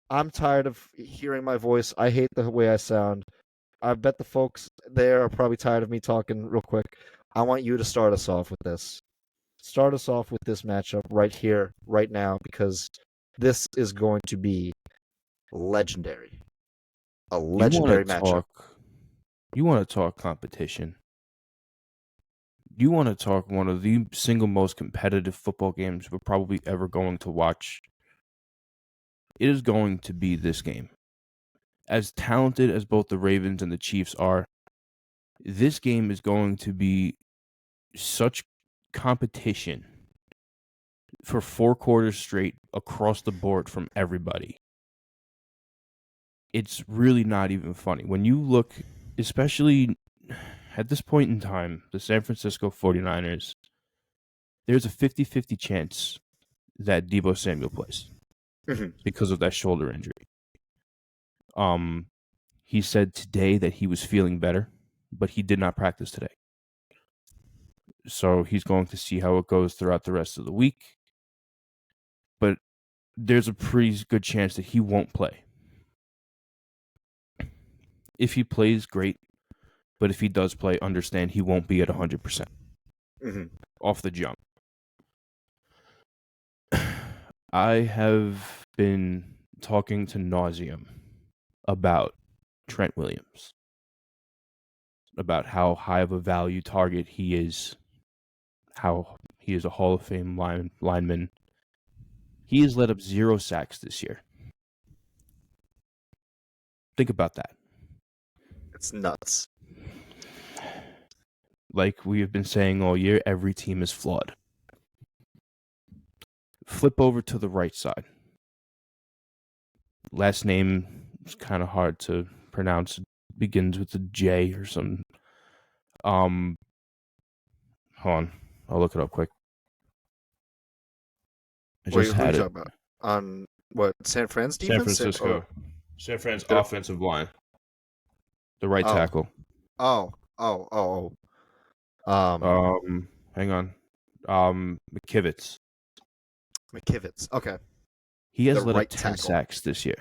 I'm tired of hearing my voice. I hate the way I sound. I bet the folks there are probably tired of me talking real quick. I want you to start us off with this. Start us off with this matchup right here, right now, because this is going to be legendary. A legendary matchup. You want to talk competition. You want to talk one of the single most competitive football games we're probably ever going to watch. It is going to be this game. As talented as both the Ravens and the Chiefs are, this game is going to be such competition for 4 quarters straight across the board from everybody. It's really not even funny. When you look, especially at this point in time, the San Francisco 49ers, there's a 50-50 chance that Deebo Samuel plays because of that shoulder injury. He said today that he was feeling better, but he did not practice today. So he's going to see how it goes throughout the rest of the week. But there's a pretty good chance that he won't play. If he plays, great. But if he does play, understand he won't be at 100% off the jump. I have been talking to nauseam about Trent Williams, about how high of a value target he is, how he is a Hall of Fame lineman. He has let up 0 sacks this year. Think about that. It's nuts. Like we have been saying all year, every team is flawed. Flip over to the right side. Last name is kind of hard to pronounce. It begins with a J or something. Hold on. I'll look it up quick. I just had it. About? On what, San Fran's defense? San Francisco. San Fran's offensive line. The right tackle. Hang on. McKivitz. Okay. He has let up 10 sacks this year.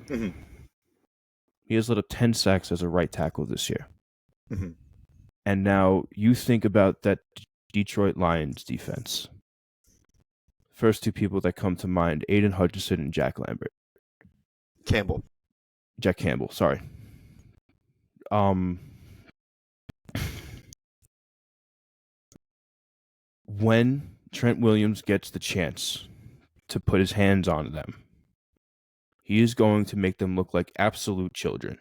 Mm-hmm. He has let up 10 sacks as a right tackle this year. Mm-hmm. And now you think about that Detroit Lions defense. First 2 people that come to mind, Aiden Hutchinson and Jack Campbell, sorry. When Trent Williams gets the chance to put his hands on them, he is going to make them look like absolute children.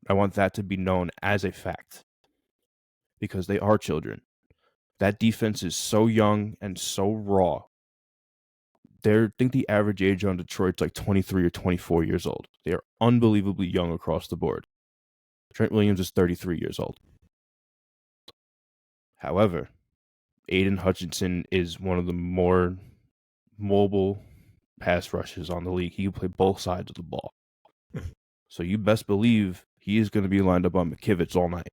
I want that to be known as a fact. Because they are children. That defense is so young and so raw. I think the average age on Detroit's like 23 or 24 years old. They are unbelievably young across the board. Trent Williams is 33 years old. However, Aiden Hutchinson is one of the more mobile pass rushes on the league. He can play both sides of the ball. So you best believe he is going to be lined up on McKivitz all night.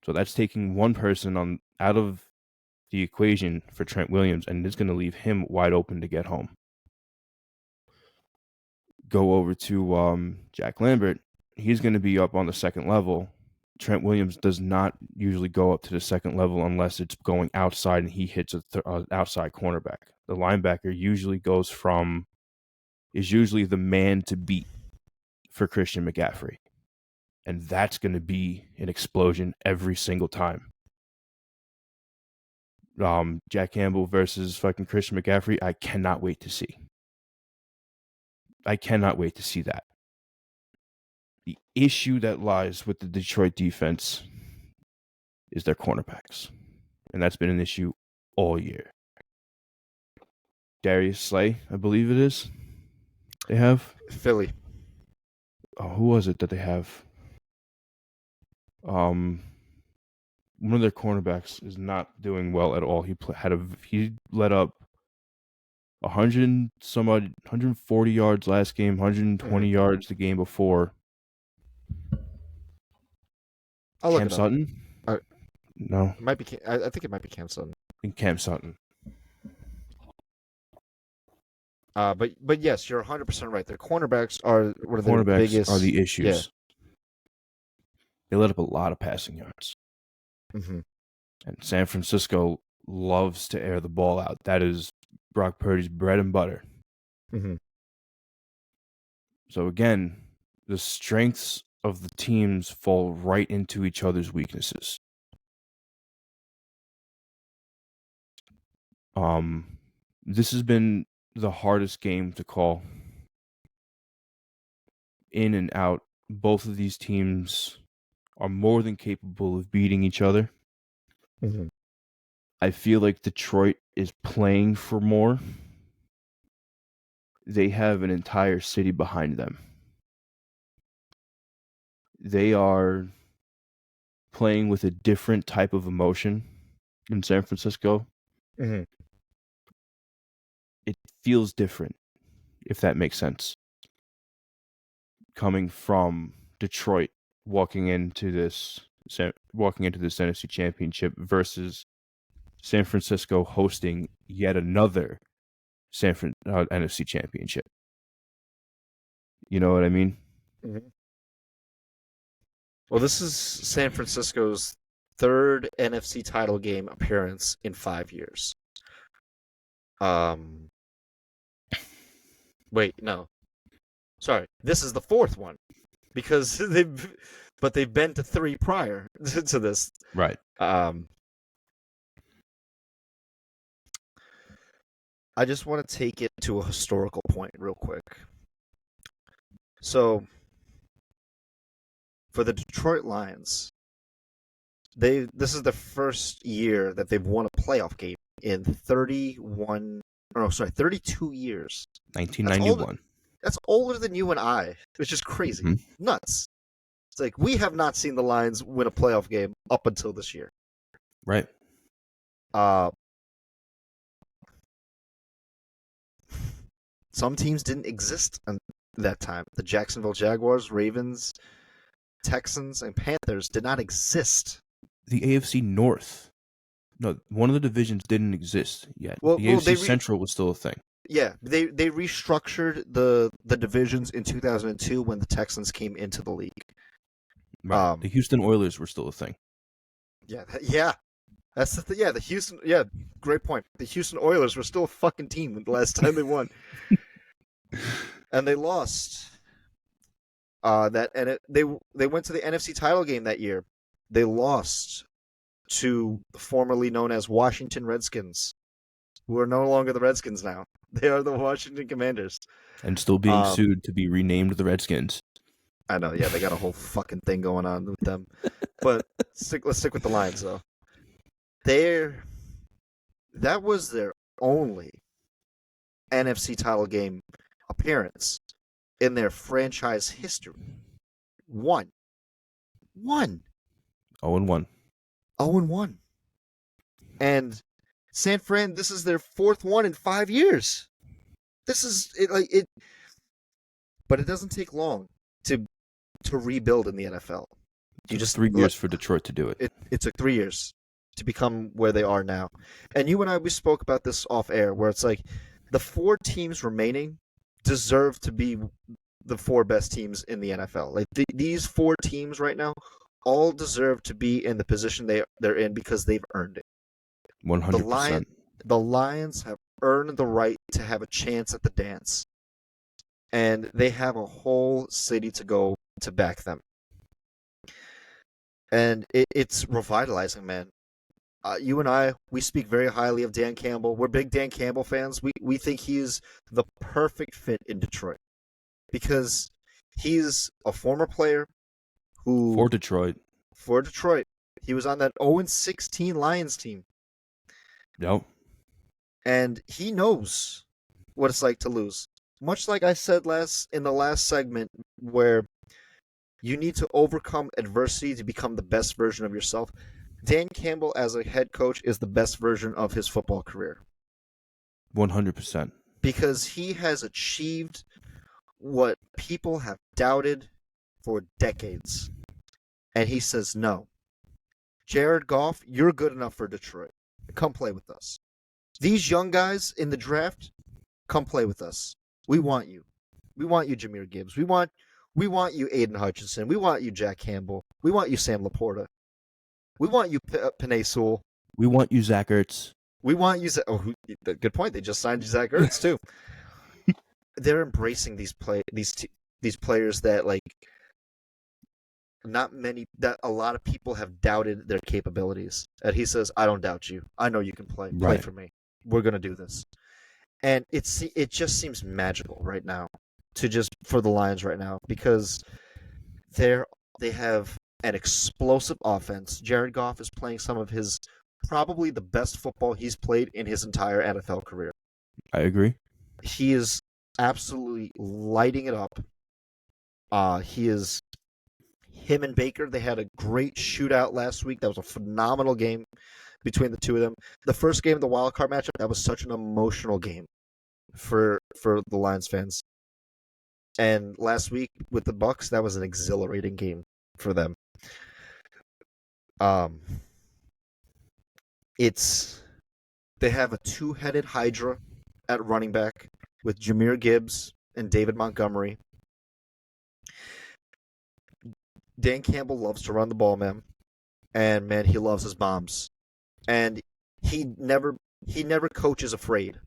So that's taking one person out of the equation for Trent Williams, and it's going to leave him wide open to get home. Go over to Jack Lambert. He's going to be up on the second level. Trent Williams does not usually go up to the second level unless it's going outside and he hits an outside cornerback. The linebacker is usually the man to beat for Christian McCaffrey. And that's going to be an explosion every single time. Jack Campbell versus fucking Christian McCaffrey, I cannot wait to see. I cannot wait to see that. The issue that lies with the Detroit defense is their cornerbacks. And that's been an issue all year. Darius Slay, I believe it is. They have Philly. Oh, who was it that they have? One of their cornerbacks is not doing well at all. He let up 140 yards last game, 120 yards the game before. Cam Sutton? No. It might be. I think it might be Cam Sutton. I think Cam Sutton. But yes, you're 100% right. Their cornerbacks are one of their biggest. Are the issues. Yeah. They let up a lot of passing yards. Mm-hmm. And San Francisco loves to air the ball out. That is Brock Purdy's bread and butter. Mm-hmm. So again, the strengths of the teams fall right into each other's weaknesses. This has been the hardest game to call. In and out, both of these teams are more than capable of beating each other. Mm-hmm. I feel like Detroit is playing for more. They have an entire city behind them. They are playing with a different type of emotion in San Francisco. Mm-hmm. It feels different, if that makes sense. Coming from Detroit, walking into this NFC Championship versus San Francisco hosting yet another NFC Championship. You know what I mean? Mm-hmm. Well, this is San Francisco's third NFC title game appearance in 5 years. Wait, no. Sorry, this is the fourth one because they've been to 3 prior to this. Right. I just want to take it to a historical point real quick. So, for the Detroit Lions, this is the first year that they've won a playoff game in 32 years. 1991. That's older than you and I, which is crazy. Mm-hmm. Nuts. It's like we have not seen the Lions win a playoff game up until this year. Right. Some teams didn't exist at that time. The Jacksonville Jaguars, Ravens, Texans, and Panthers did not exist. The AFC North. No, one of the divisions didn't exist yet. The AFC Central was still a thing. Yeah, they restructured the divisions in 2002 when the Texans came into the league. Right. The Houston Oilers were still a thing. Yeah. That's the thing. Yeah, the Houston. Yeah, great point. The Houston Oilers were still a fucking team the last time they won, and they lost. They went to the NFC title game that year. They lost to the formerly known as Washington Redskins, who are no longer the Redskins now. They are the Washington Commanders, and still being sued to be renamed the Redskins. I know. Yeah, they got a whole fucking thing going on with them. But let's stick with the Lions though. That was their only NFC title game appearance in their franchise history. 1-1. 0-1. 0-1. And San Fran, this is their fourth one in 5 years. This is it. But it doesn't take long to rebuild in the NFL. It took 3 years for Detroit to do it. It took 3 years to become where they are now. And you and I, we spoke about this off air, where it's like the 4 teams remaining deserve to be the 4 best teams in the NFL. Like these 4 teams right now all deserve to be in the position they're in because they've earned it. 100%. The Lions have earned the right to have a chance at the dance. And they have a whole city to go to back them. And it's revitalizing, man. You and I, we speak very highly of Dan Campbell. We're big Dan Campbell fans. We think he's the perfect fit in Detroit because he's a former player who For Detroit. He was on that 0-16 Lions team. Yep. And he knows what it's like to lose. Much like I said in the last segment, where you need to overcome adversity to become the best version of yourself. Dan Campbell, as a head coach, is the best version of his football career. 100%. Because he has achieved what people have doubted for decades. And he says, no. Jared Goff, you're good enough for Detroit. Come play with us. These young guys in the draft, come play with us. We want you. We want you, Jahmyr Gibbs. We want you, Aiden Hutchinson. We want you, Jack Campbell. We want you, Sam Laporta. We want you, Penei Sewell. We want you, Zach Ertz. We want you. Good point. They just signed Zach Ertz too. They're embracing these players that that a lot of people have doubted their capabilities. And he says, "I don't doubt you. I know you can play. Play for me. We're gonna do this." And it just seems magical right now for the Lions right now because they have an explosive offense. Jared Goff is playing some of his probably the best football he's played in his entire NFL career. I agree. He is absolutely lighting it up. Him and Baker, they had a great shootout last week. That was a phenomenal game between the two of them. The first game of the wild card matchup, that was such an emotional game for the Lions fans. And last week with the Bucs, that was an exhilarating game for them. They have a 2-headed Hydra at running back with Jahmyr Gibbs and David Montgomery. Dan Campbell loves to run the ball, man. And man, he loves his bombs. And he never coaches afraid.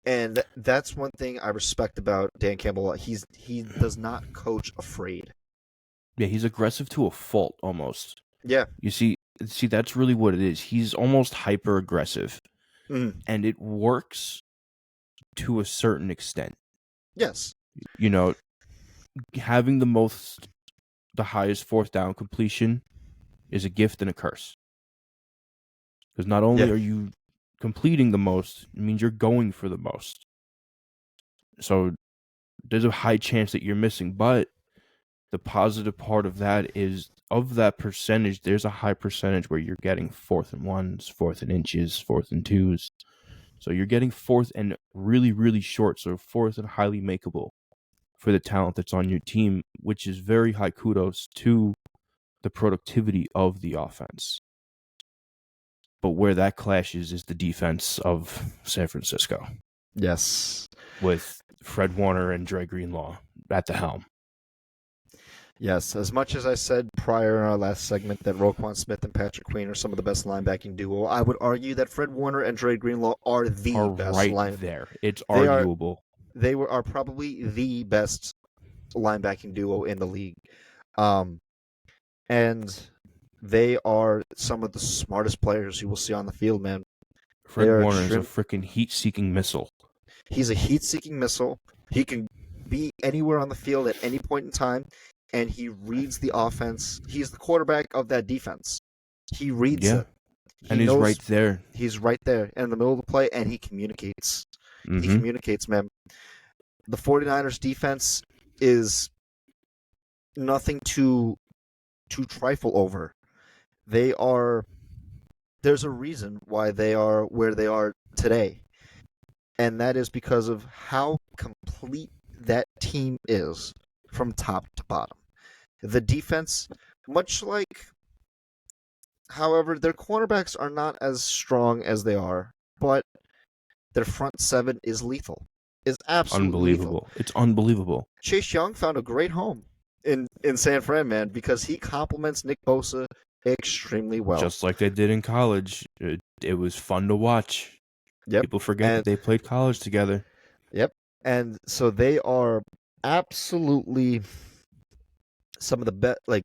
And that's one thing I respect about Dan Campbell. He does not coach afraid. Yeah, he's aggressive to a fault almost. Yeah. You see that's really what it is. He's almost hyper aggressive. Mm. And it works to a certain extent. Yes. You know, having the highest 4th down completion is a gift and a curse. Because not only are you completing the most, it means you're going for the most. So there's a high chance that you're missing, but the positive part of that is, of that percentage, there's a high percentage where you're getting 4th and 1s, 4th and inches, 4th and 2s. So you're getting 4th and really, really short, so 4th and highly makeable for the talent that's on your team, which is very high kudos to the productivity of the offense. But where that clashes is the defense of San Francisco. Yes. With Fred Warner and Dre Greenlaw at the helm. Yes, as much as I said prior in our last segment that Roquan Smith and Patrick Queen are some of the best linebacking duo, I would argue that Fred Warner and Dre Greenlaw are the best right there. It's arguable. They are probably the best linebacking duo in the league. And they are some of the smartest players you will see on the field, man. Fred Warner is a freaking heat-seeking missile. He's a heat-seeking missile. He can be anywhere on the field at any point in time, and he reads the offense. He's the quarterback of that defense. He reads it. He's right there. He's right there in the middle of the play, and he communicates. Mm-hmm. He communicates, man. The 49ers defense is nothing to trifle over. There's a reason why they are where they are today. and that is because of how complete that team is from top to bottom. The defense, much like, however, their cornerbacks are not as strong as they are, but their front seven is lethal. Is absolutely lethal. Unbelievable. It's unbelievable. Chase Young found a great home in San Fran, man, because he complements Nick Bosa extremely well. Just like they did in college. It was fun to watch. Yep. People forget that they played college together. Yep. And so they are absolutely some of the best. Like,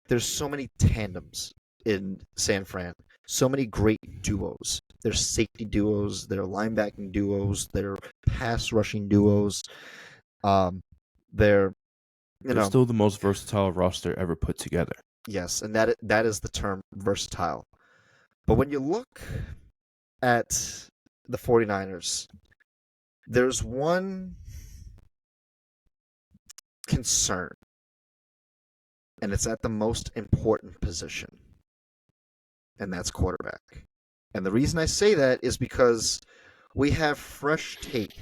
there's so many tandems in San Fran, so many great duos. There's safety duos, there are linebacking duos, there are pass rushing duos. They're still the most versatile roster ever put together. Yes, and that is the term, versatile. But when you look at the 49ers, there's one concern, and it's at the most important position, and that's quarterback. And the reason I say that is because we have fresh tape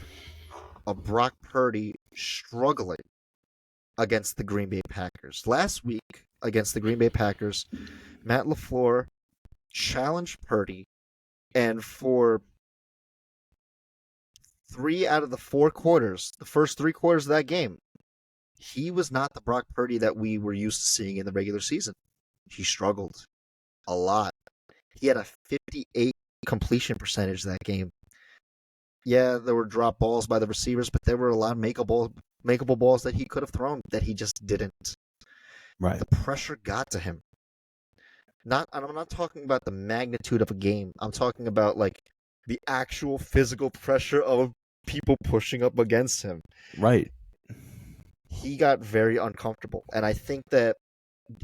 of Brock Purdy struggling against the Green Bay Packers. Last week, against the Green Bay Packers, Matt LaFleur challenged Purdy, and for 3 out of the 4 quarters, the first 3 quarters of that game, he was not the Brock Purdy that we were used to seeing in the regular season. He struggled a lot. He had a 58 completion percentage that game. Yeah, there were drop balls by the receivers, but there were a lot of makeable balls that he could have thrown that he just didn't. Right. The pressure got to him. I'm not talking about the magnitude of a game. I'm talking about like the actual physical pressure of people pushing up against him. Right. He got very uncomfortable. And I think that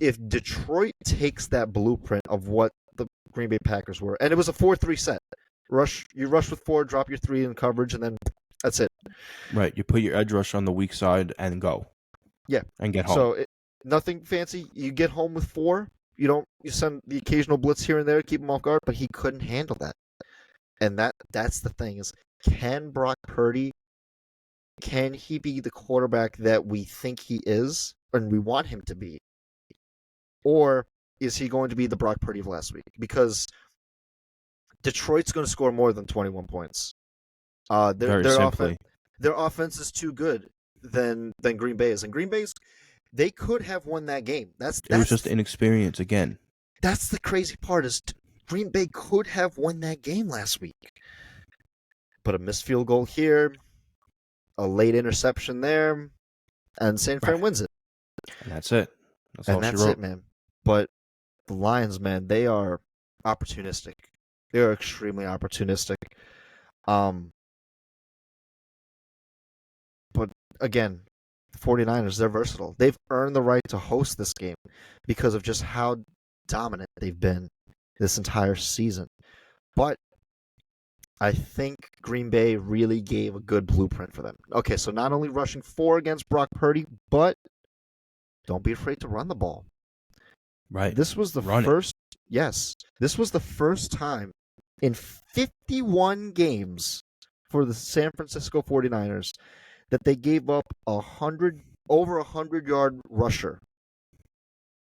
if Detroit takes that blueprint of what the Green Bay Packers were, and it was a 4-3 set. You rush with 4, drop your 3 in coverage, and then that's it. Right. You put your edge rush on the weak side and go. Yeah. And get home. So nothing fancy. You get home with 4. You send the occasional blitz here and there, keep him off guard, but he couldn't handle that. And that's the thing is, can Brock Purdy, can he be the quarterback that we think he is and we want him to be? Or is he going to be the Brock Purdy of last week? Because Detroit's going to score more than 21 points. Very simply. Their offense is too good than Green Bay's. And Green Bay's, they could have won that game. It was just inexperience again. That's the crazy part is Green Bay could have won that game last week. But a missed field goal here, a late interception there, and San Fran wins it. And that's it. That's it, man. But the Lions, man, they are opportunistic. They are extremely opportunistic. But again, the 49ers, they're versatile. They've earned the right to host this game because of just how dominant they've been this entire season. But I think Green Bay really gave a good blueprint for them. Okay, so not only rushing 4 against Brock Purdy, but don't be afraid to run the ball. Right. This was the first. Yes, this was the first time in 51 games for the San Francisco 49ers that they gave up over 100-yard rusher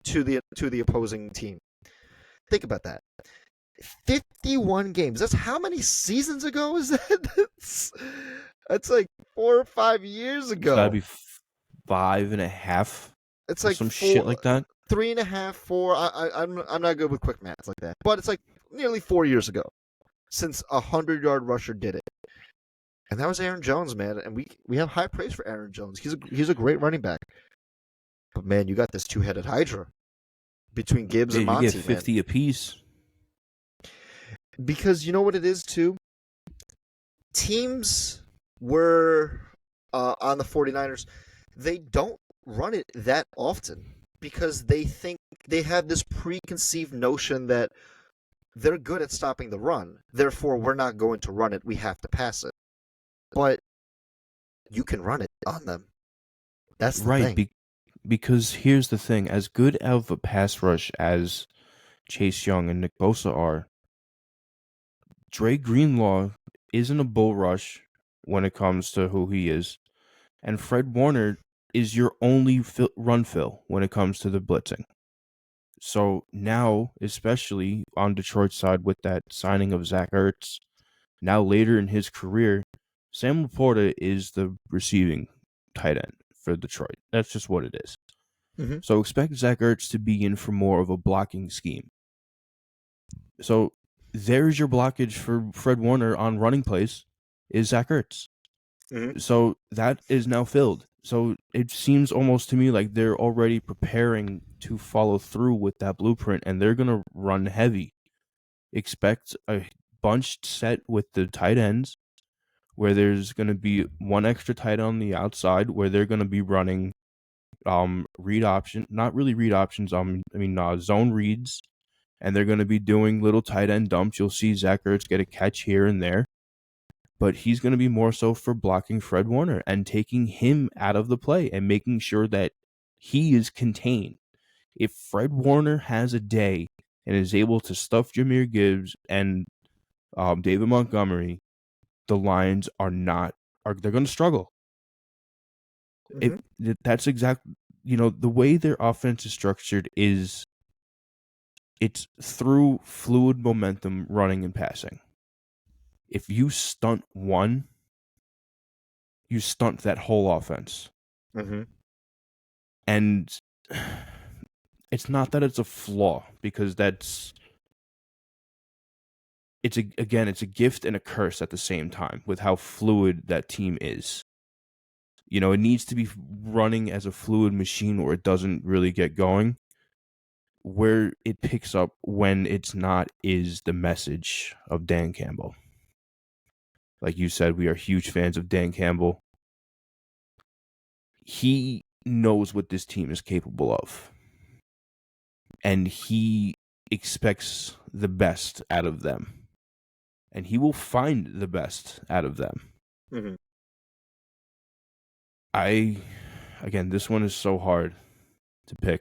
to the opposing team. Think about that. 51 games. That's how many seasons ago is that? That's like 4 or 5 years ago. It's gotta be 5.5. It's like some shit like that. 3.5, 4. I'm not good with quick maths like that, but it's like nearly 4 years ago since a 100-yard rusher did it, and that was Aaron Jones, man. And we have high praise for Aaron Jones. He's a great running back, but man, you got this 2-headed hydra between Gibbs and Monty. You get 50 apiece. Because you know what it is too. Teams were on the 49ers. They don't run it that often because they think they have this preconceived notion that they're good at stopping the run. Therefore, we're not going to run it. We have to pass it. But you can run it on them. That's the thing. Because here's the thing. As good of a pass rush as Chase Young and Nick Bosa are, Dre Greenlaw isn't a bull rush when it comes to who he is, and Fred Warner is your only run fill when it comes to the blitzing. So now, especially on Detroit's side with that signing of Zach Ertz, now later in his career, Sam Laporta is the receiving tight end for Detroit. That's just what it is. Mm-hmm. So expect Zach Ertz to be in for more of a blocking scheme. So there's your blockage for Fred Warner on running plays is Zach Ertz. Mm-hmm. So that is now filled. So it seems almost to me like they're already preparing to follow through with that blueprint, and they're going to run heavy. Expect a bunched set with the tight ends, where there's going to be one extra tight on the outside, where they're going to be running read option, not really read options, zone reads, and they're going to be doing little tight end dumps. You'll see Zach Ertz get a catch here and there, but he's going to be more so for blocking Fred Warner and taking him out of the play and making sure that he is contained. If Fred Warner has a day and is able to stuff Jahmyr Gibbs and David Montgomery, the Lions they're going to struggle. Mm-hmm. That's exactly, the way their offense is structured is it's through fluid momentum running and passing. If you stunt one, you stunt that whole offense. Mm-hmm. And it's not that it's a flaw, because it's a gift and a curse at the same time with how fluid that team is. It needs to be running as a fluid machine where it doesn't really get going. Where it picks up when it's not is the message of Dan Campbell. Like you said, we are huge fans of Dan Campbell. He knows what this team is capable of. And he expects the best out of them. And he will find the best out of them. Mm-hmm. Again, this one is so hard to pick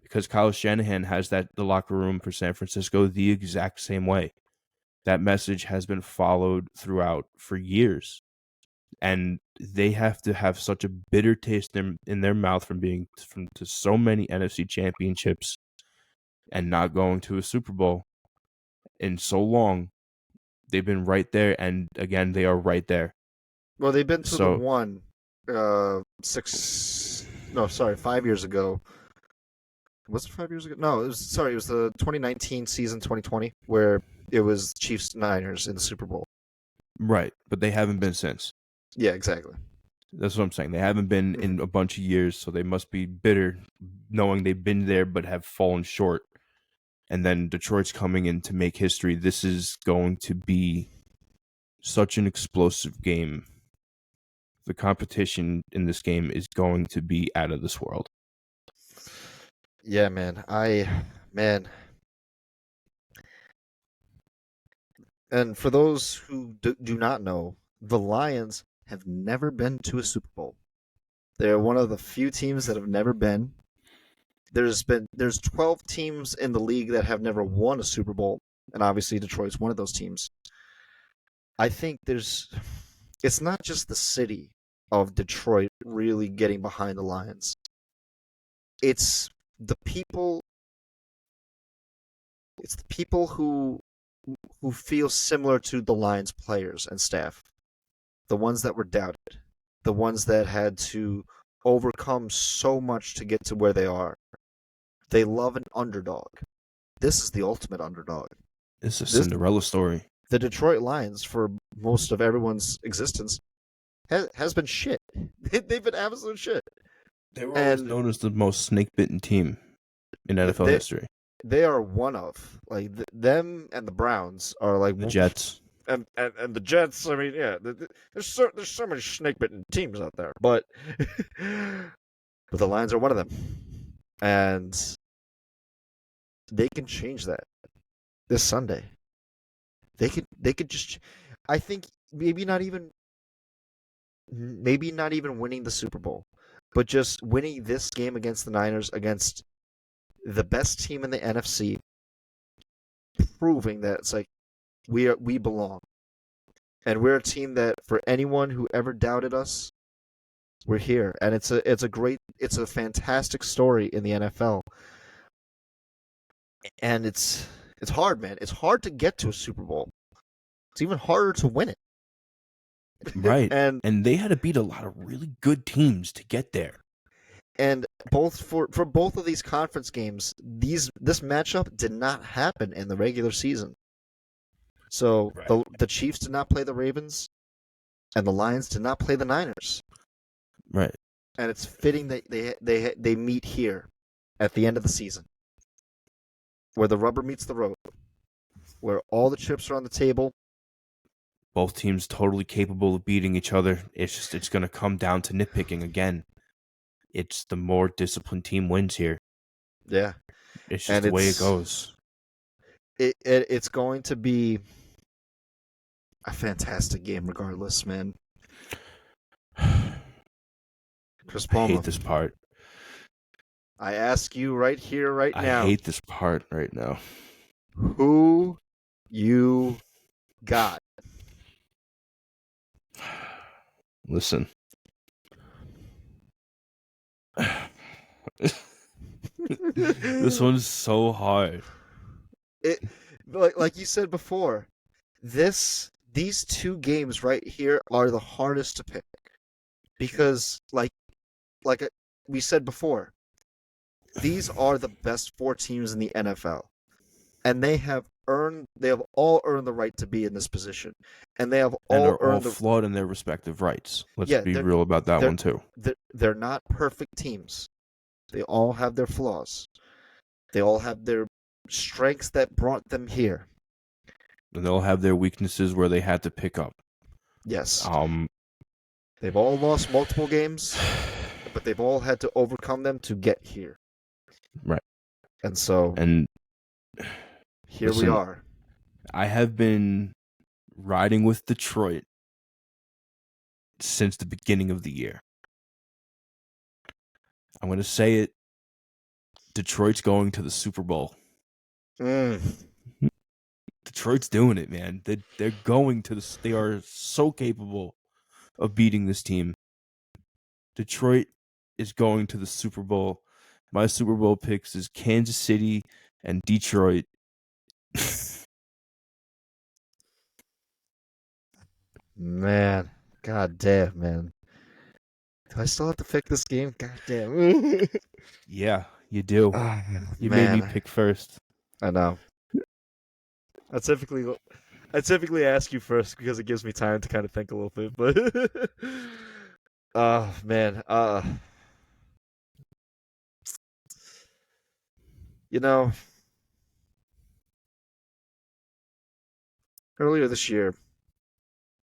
because Kyle Shanahan has the locker room for San Francisco the exact same way. That message has been followed throughout for years. And they have to have such a bitter taste in their mouth from being to so many NFC championships and not going to a Super Bowl in so long. They've been right there, and again, they are right there. Well, they've been to the So, one 5 years ago. Was it 5 years ago? No, it was the 2019 season, 2020, where it was Chiefs Niners in the Super Bowl. right, but they haven't been since. Yeah, exactly. That's what I'm saying. They haven't been in a bunch of years, so they must be bitter knowing they've been there but have fallen short. And then Detroit's coming in to make history. This is going to be such an explosive game. The competition in this game is going to be out of this world. Yeah, man. And for those who do not know, the Lions have never been to a Super Bowl. They're one of the few teams that have never been. There's 12 teams in the league that have never won a Super Bowl, and obviously Detroit's one of those teams. I think it's not just the city of Detroit really getting behind the Lions. It's the people who feel similar to the Lions players and staff. The ones that were doubted, the ones that had to overcome so much to get to where they are. They love an underdog. This is the ultimate underdog. It's a Cinderella story. The Detroit Lions, for most of everyone's existence, has been shit. They've been absolute shit. They were always known as the most snake-bitten team in NFL history. They are one of them, and the Browns are like the Jets. And the Jets. I mean, yeah, there's so many snake-bitten teams out there, but the Lions are one of them, and they can change that this Sunday. They could just. I think maybe not even winning the Super Bowl, but just winning this game against the Niners, against the best team in the NFC, proving that it's like we belong. And we're a team that, for anyone who ever doubted us, we're here. And it's a fantastic story in the NFL. And it's hard, man. It's hard to get to a Super Bowl. It's even harder to win it. Right. and And they had to beat a lot of really good teams to get there. and both for both of these conference games, this matchup did not happen in the regular season. So Right. the Chiefs did not play the Ravens, and the Lions did not play the Niners. Right. And it's fitting that they meet here at the end of the season, where the rubber meets the road, where all the chips are on the table. Both teams totally capable of beating each other. It's going to come down to nitpicking again. It's the more disciplined team wins here. Yeah. It's just the way it goes. It's going to be a fantastic game regardless, man. Chris Palmer, I hate this part. I ask you right here, right now. I hate this part right now. Who you got? Listen. This one's so hard. It like you said before, these two games right here are the hardest to pick because like we said before, these are the best four teams in the NFL, and they have all earned the right to be in this position, and they have all earned the flawed in their respective rights. Let's Yeah, be real about that one too. They're not perfect teams. They all have their flaws. They all have their strengths that brought them here. And they'll have their weaknesses where they had to pick up. Yes. They've all lost multiple games, but they've all had to overcome them to get here. Right. And so here we are. I have been riding with Detroit since the beginning of the year. I'm going to say it. Detroit's going to the Super Bowl. Detroit's doing it, man. They're going to the. They are so capable of beating this team. Detroit is going to the Super Bowl. My Super Bowl picks is Kansas City and Detroit. Man, god damn, man. Do I still have to pick this game? God damn. Yeah, you do. You made me pick first. I know. I typically ask you first because it gives me time to kind of think a little bit, but oh man, you know, earlier this year,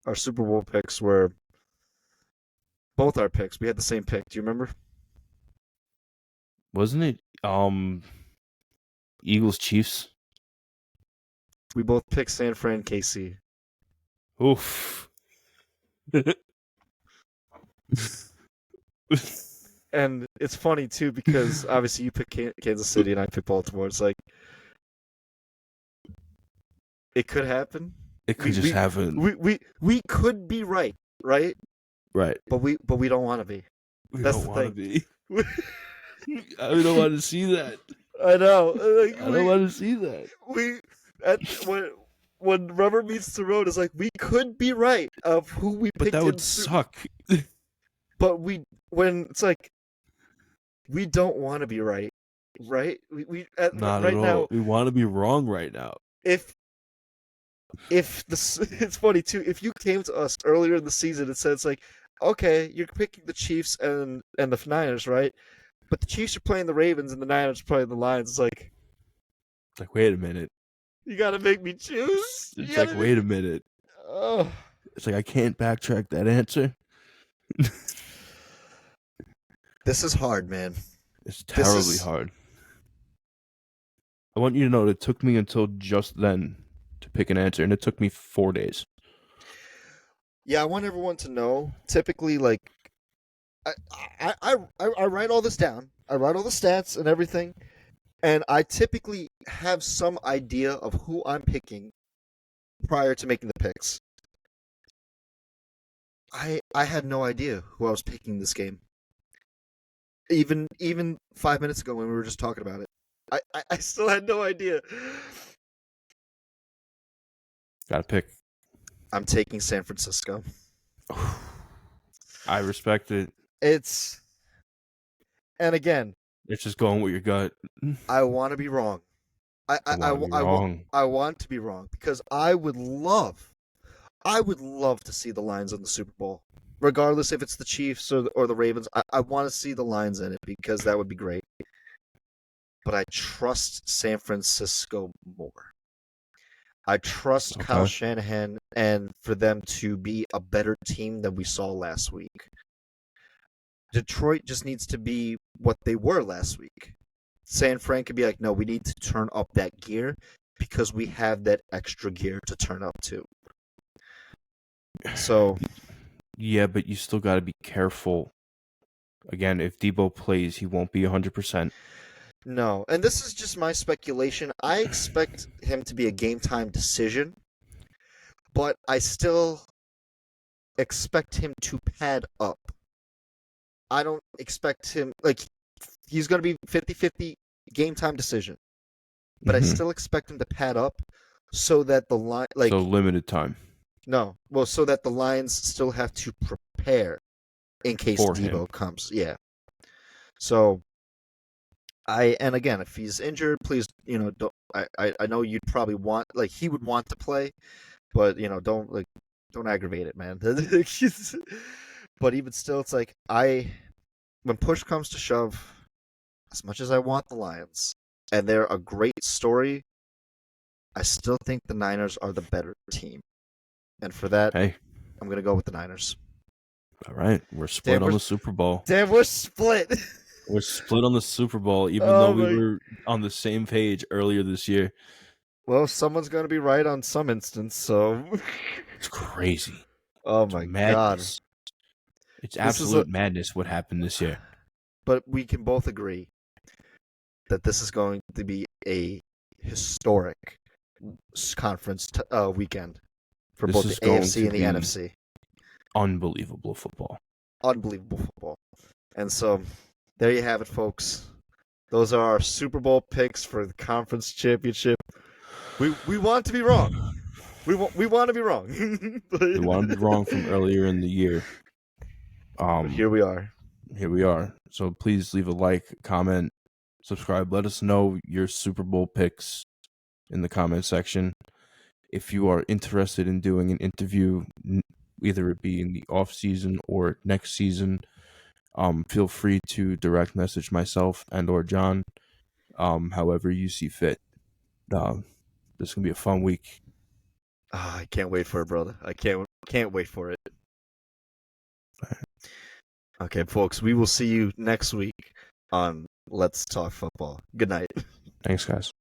our Super Bowl picks were both our picks. We had the same pick. Do you remember? Wasn't it Eagles Chiefs? We both picked San Fran KC. Oof. And it's funny too because obviously you picked Kansas City and I picked Baltimore. It's like it could happen. It could just happen. We could be right? Right. But we don't want to be. That's the thing. I don't want to see that. I know. I don't want to see that. When rubber meets the road, it's like we could be right of who we picked. But that would suck. But when it's like we don't want to be right, right? Not right at all. Now, we want to be wrong right now. If it's funny too. If you came to us earlier in the season and said it's like, okay, you're picking the Chiefs and the Niners, right? But the Chiefs are playing the Ravens and the Niners are playing the Lions. It's like wait a minute. You gotta make me choose. It's like, wait a minute. Oh. It's like I can't backtrack that answer. This is hard, man. It's terribly hard. I want you to know that it took me until just then to pick an answer, and it took me 4 days. Yeah, I want everyone to know. Typically, like, I write all this down. I write all the stats and everything, and I typically have some idea of who I'm picking prior to making the picks. I had no idea who I was picking this game. Even 5 minutes ago when we were just talking about it, I still had no idea. Gotta pick. I'm taking San Francisco. I respect it. And again, It's just going with your gut. I want to be wrong. I want to be wrong. I want to be wrong because I would love to see the Lions in the Super Bowl, regardless if it's the Chiefs or the Ravens. I want to see the Lions in it because that would be great. But I trust San Francisco more. I trust Kyle Shanahan and for them to be a better team than we saw last week. Detroit just needs to be what they were last week. San Fran could be like, no, we need to turn up that gear because we have that extra gear to turn up to. So, yeah, but you still got to be careful. Again, if Debo plays, he won't be 100%. No, and this is just my speculation. I expect him to be a game-time decision, but I still expect him to pad up. I don't expect him, like, he's going to be 50-50 game-time decision, but I still expect him to pad up so that the line, like... So limited time. No, well, so that the Lions still have to prepare in case Debo comes. Yeah. So... and again, if he's injured, please, don't. I know you'd probably want, like, he would want to play, but don't aggravate it, man. But even still, it's like when push comes to shove, as much as I want the Lions, and they're a great story, I still think the Niners are the better team, and for that, I'm gonna go with the Niners. All right, we're split on the Super Bowl. Damn, we're split. We're split on the Super Bowl, even though we were on the same page earlier this year. Well, someone's going to be right on some instance, so... It's crazy. Oh, my God. It's absolute madness what happened this year. But we can both agree that this is going to be a historic conference weekend for both the AFC and the NFC. Unbelievable football. Unbelievable football. And so... there you have it, folks. Those are our Super Bowl picks for the conference championship. We want to be wrong. We want to be wrong. We want to be wrong from earlier in the year. But here we are. Here we are. So please leave a like, comment, subscribe. Let us know your Super Bowl picks in the comment section. If you are interested in doing an interview, either it be in the off season or next season, feel free to direct message myself and or John, however you see fit. This is gonna be a fun week. I can't wait for it, brother. I can't wait for it. Okay, folks, we will see you next week on Let's Talk Football. Good night. Thanks, guys.